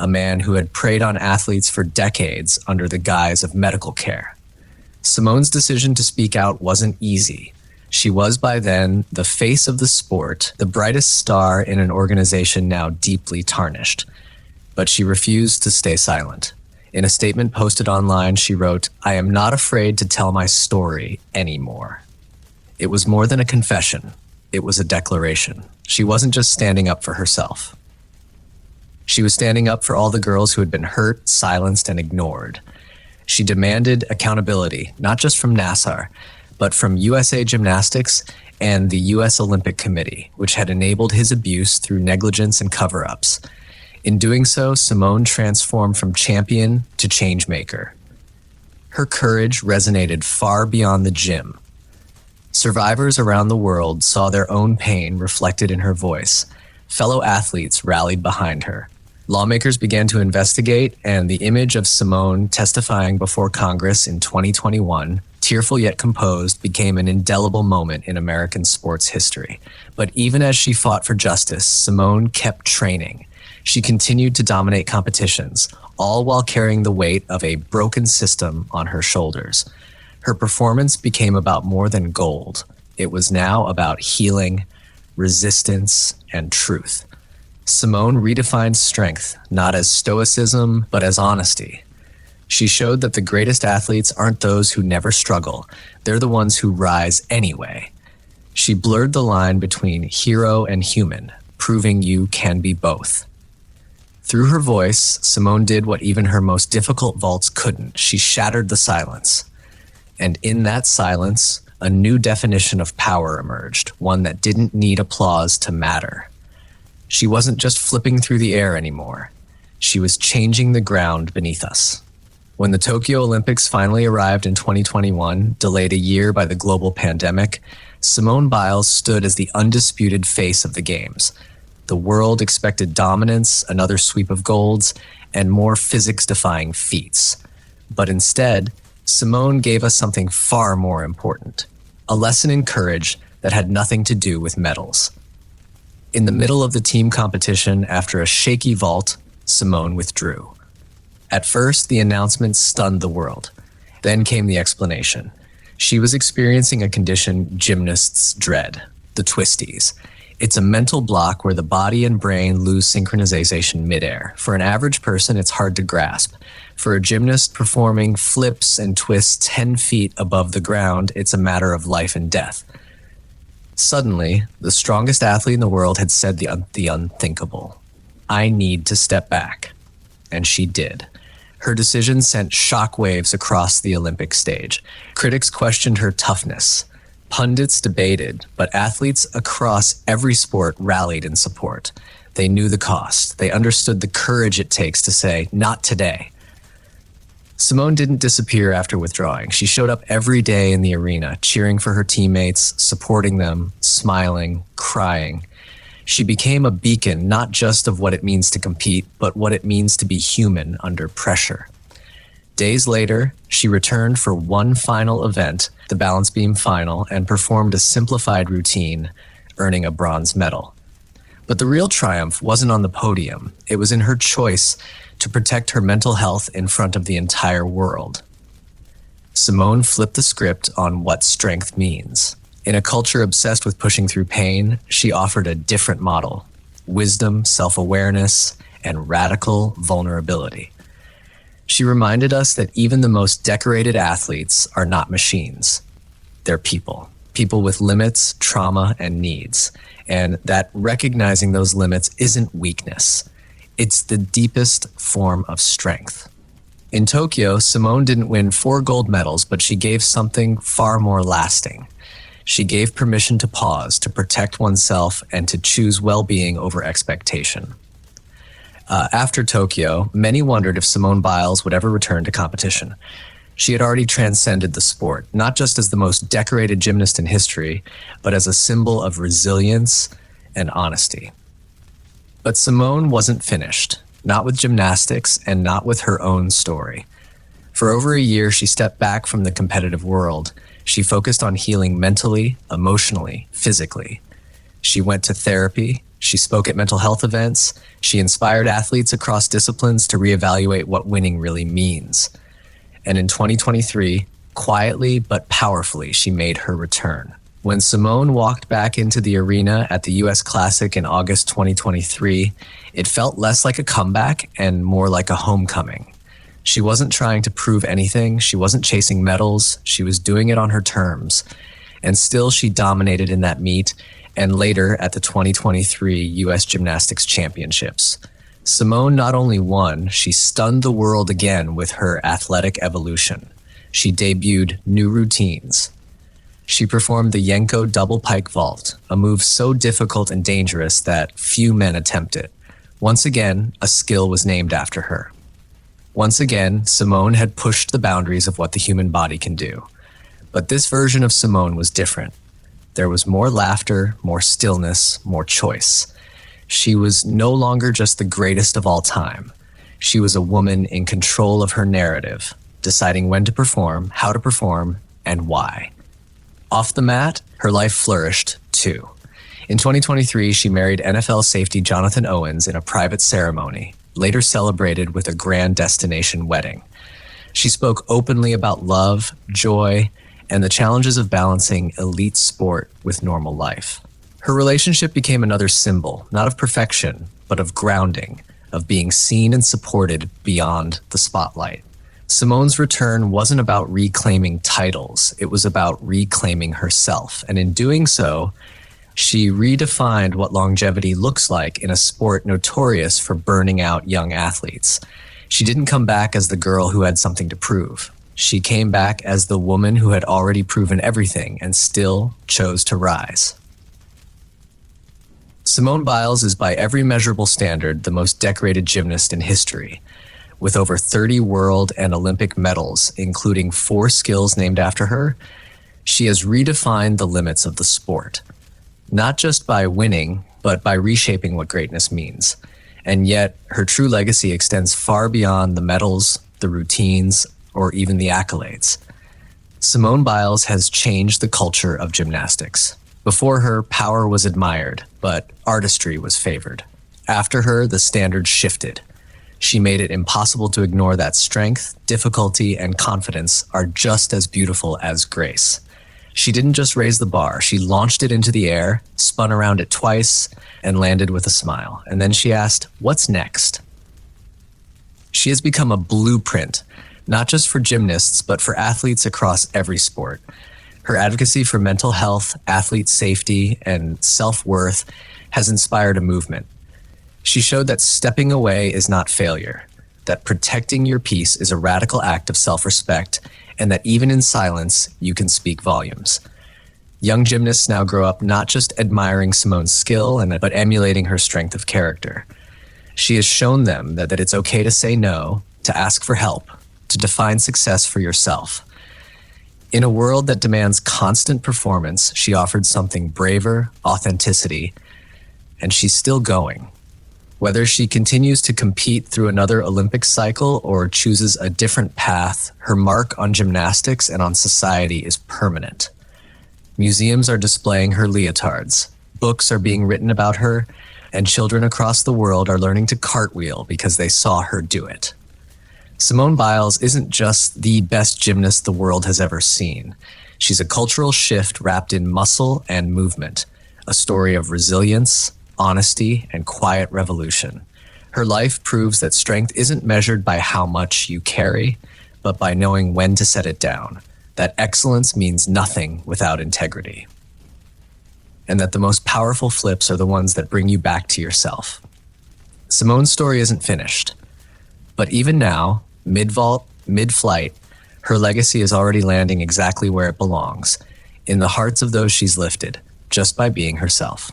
a man who had preyed on athletes for decades under the guise of medical care. Simone's decision to speak out wasn't easy. She was by then the face of the sport, the brightest star in an organization now deeply tarnished. But she refused to stay silent. In a statement posted online, she wrote, "I am not afraid to tell my story anymore." It was more than a confession. It was a declaration. She wasn't just standing up for herself. She was standing up for all the girls who had been hurt, silenced, and ignored. She demanded accountability, not just from Nassar, but from USA Gymnastics and the U.S. Olympic Committee, which had enabled his abuse through negligence and cover-ups. In doing so, Simone transformed from champion to changemaker. Her courage resonated far beyond the gym. Survivors around the world saw their own pain reflected in her voice. Fellow athletes rallied behind her. Lawmakers began to investigate, and the image of Simone testifying before Congress in 2021, tearful yet composed, became an indelible moment in American sports history. But even as she fought for justice, Simone kept training. She continued to dominate competitions, all while carrying the weight of a broken system on her shoulders. Her performance became about more than gold. It was now about healing, resistance, and truth. Simone redefined strength, not as stoicism, but as honesty. She showed that the greatest athletes aren't those who never struggle. They're the ones who rise anyway. She blurred the line between hero and human, proving you can be both. Through her voice, Simone did what even her most difficult vaults couldn't. She shattered the silence. And in that silence, a new definition of power emerged, one that didn't need applause to matter. She wasn't just flipping through the air anymore. She was changing the ground beneath us. When the Tokyo Olympics finally arrived in 2021, delayed a year by the global pandemic, Simone Biles stood as the undisputed face of the Games. The world expected dominance, another sweep of golds, and more physics-defying feats. But instead, Simone gave us something far more important, a lesson in courage that had nothing to do with medals. In the middle of the team competition, after a shaky vault, Simone withdrew. At first, the announcement stunned the world. Then came the explanation. She was experiencing a condition gymnasts dread, the twisties. It's a mental block where the body and brain lose synchronization midair. For an average person, it's hard to grasp. For a gymnast performing flips and twists 10 feet above the ground, it's a matter of life and death. Suddenly, the strongest athlete in the world had said the unthinkable. I need to step back. And she did. Her decision sent shockwaves across the Olympic stage. Critics questioned her toughness. Pundits debated, but athletes across every sport rallied in support. They knew the cost. They understood the courage it takes to say, not today. Simone didn't disappear after withdrawing. She showed up every day in the arena, cheering for her teammates, supporting them, smiling, crying. She became a beacon not just of what it means to compete, but what it means to be human under pressure. Days later, she returned for one final event, the balance beam final, and performed a simplified routine, earning a bronze medal. But the real triumph wasn't on the podium. It was in her choice to protect her mental health in front of the entire world. Simone flipped the script on what strength means. In a culture obsessed with pushing through pain, she offered a different model: wisdom, self-awareness, and radical vulnerability. She reminded us that even the most decorated athletes are not machines. They're people with limits, trauma, and needs, and that recognizing those limits isn't weakness. It's the deepest form of strength. In Tokyo, Simone didn't win 4 gold medals, but she gave something far more lasting. She gave permission to pause, to protect oneself, and to choose well-being over expectation. After Tokyo, many wondered if Simone Biles would ever return to competition. She had already transcended the sport, not just as the most decorated gymnast in history, but as a symbol of resilience and honesty. But Simone wasn't finished, not with gymnastics and not with her own story. For over a year, she stepped back from the competitive world. She focused on healing mentally, emotionally, physically. She went to therapy. She spoke at mental health events. She inspired athletes across disciplines to reevaluate what winning really means. And in 2023, quietly but powerfully, she made her return. When Simone walked back into the arena at the US Classic in August 2023, it felt less like a comeback and more like a homecoming. She wasn't trying to prove anything. She wasn't chasing medals. She was doing it on her terms. And still, she dominated in that meet and later at the 2023 US Gymnastics Championships. Simone not only won, she stunned the world again with her athletic evolution. She debuted new routines. She performed the Yenko double pike vault, a move so difficult and dangerous that few men attempt it. Once again, a skill was named after her. Once again, Simone had pushed the boundaries of what the human body can do. But this version of Simone was different. There was more laughter, more stillness, more choice. She was no longer just the greatest of all time. She was a woman in control of her narrative, deciding when to perform, how to perform, and why. Off the mat, her life flourished, too. In 2023, she married NFL safety Jonathan Owens in a private ceremony, later celebrated with a grand destination wedding. She spoke openly about love, joy, and the challenges of balancing elite sport with normal life. Her relationship became another symbol, not of perfection, but of grounding, of being seen and supported beyond the spotlight. Simone's return wasn't about reclaiming titles, it was about reclaiming herself. And in doing so, she redefined what longevity looks like in a sport notorious for burning out young athletes. She didn't come back as the girl who had something to prove. She came back as the woman who had already proven everything and still chose to rise. Simone Biles is by every measurable standard the most decorated gymnast in history. With over 30 world and Olympic medals, including 4 skills named after her, she has redefined the limits of the sport. Not just by winning, but by reshaping what greatness means. And yet, her true legacy extends far beyond the medals, the routines, or even the accolades. Simone Biles has changed the culture of gymnastics. Before her, power was admired, but artistry was favored. After her, the standards shifted. She made it impossible to ignore that strength, difficulty, and confidence are just as beautiful as grace. She didn't just raise the bar, she launched it into the air, spun around it twice, and landed with a smile. And then she asked, "What's next?" She has become a blueprint, not just for gymnasts, but for athletes across every sport. Her advocacy for mental health, athlete safety, and self-worth has inspired a movement. She showed that stepping away is not failure, that protecting your peace is a radical act of self-respect, and that even in silence, you can speak volumes. Young gymnasts now grow up not just admiring Simone's skill, but emulating her strength of character. She has shown them that it's okay to say no, to ask for help, to define success for yourself. In a world that demands constant performance, she offered something braver, authenticity, and she's still going. Whether she continues to compete through another Olympic cycle or chooses a different path, her mark on gymnastics and on society is permanent. Museums are displaying her leotards, books are being written about her, and children across the world are learning to cartwheel because they saw her do it. Simone Biles isn't just the best gymnast the world has ever seen. She's a cultural shift wrapped in muscle and movement, a story of resilience, honesty, and quiet revolution. Her life proves that strength isn't measured by how much you carry, but by knowing when to set it down, that excellence means nothing without integrity, and that the most powerful flips are the ones that bring you back to yourself. Simone's story isn't finished, but even now, mid-vault, mid-flight, her legacy is already landing exactly where it belongs, in the hearts of those she's lifted, just by being herself.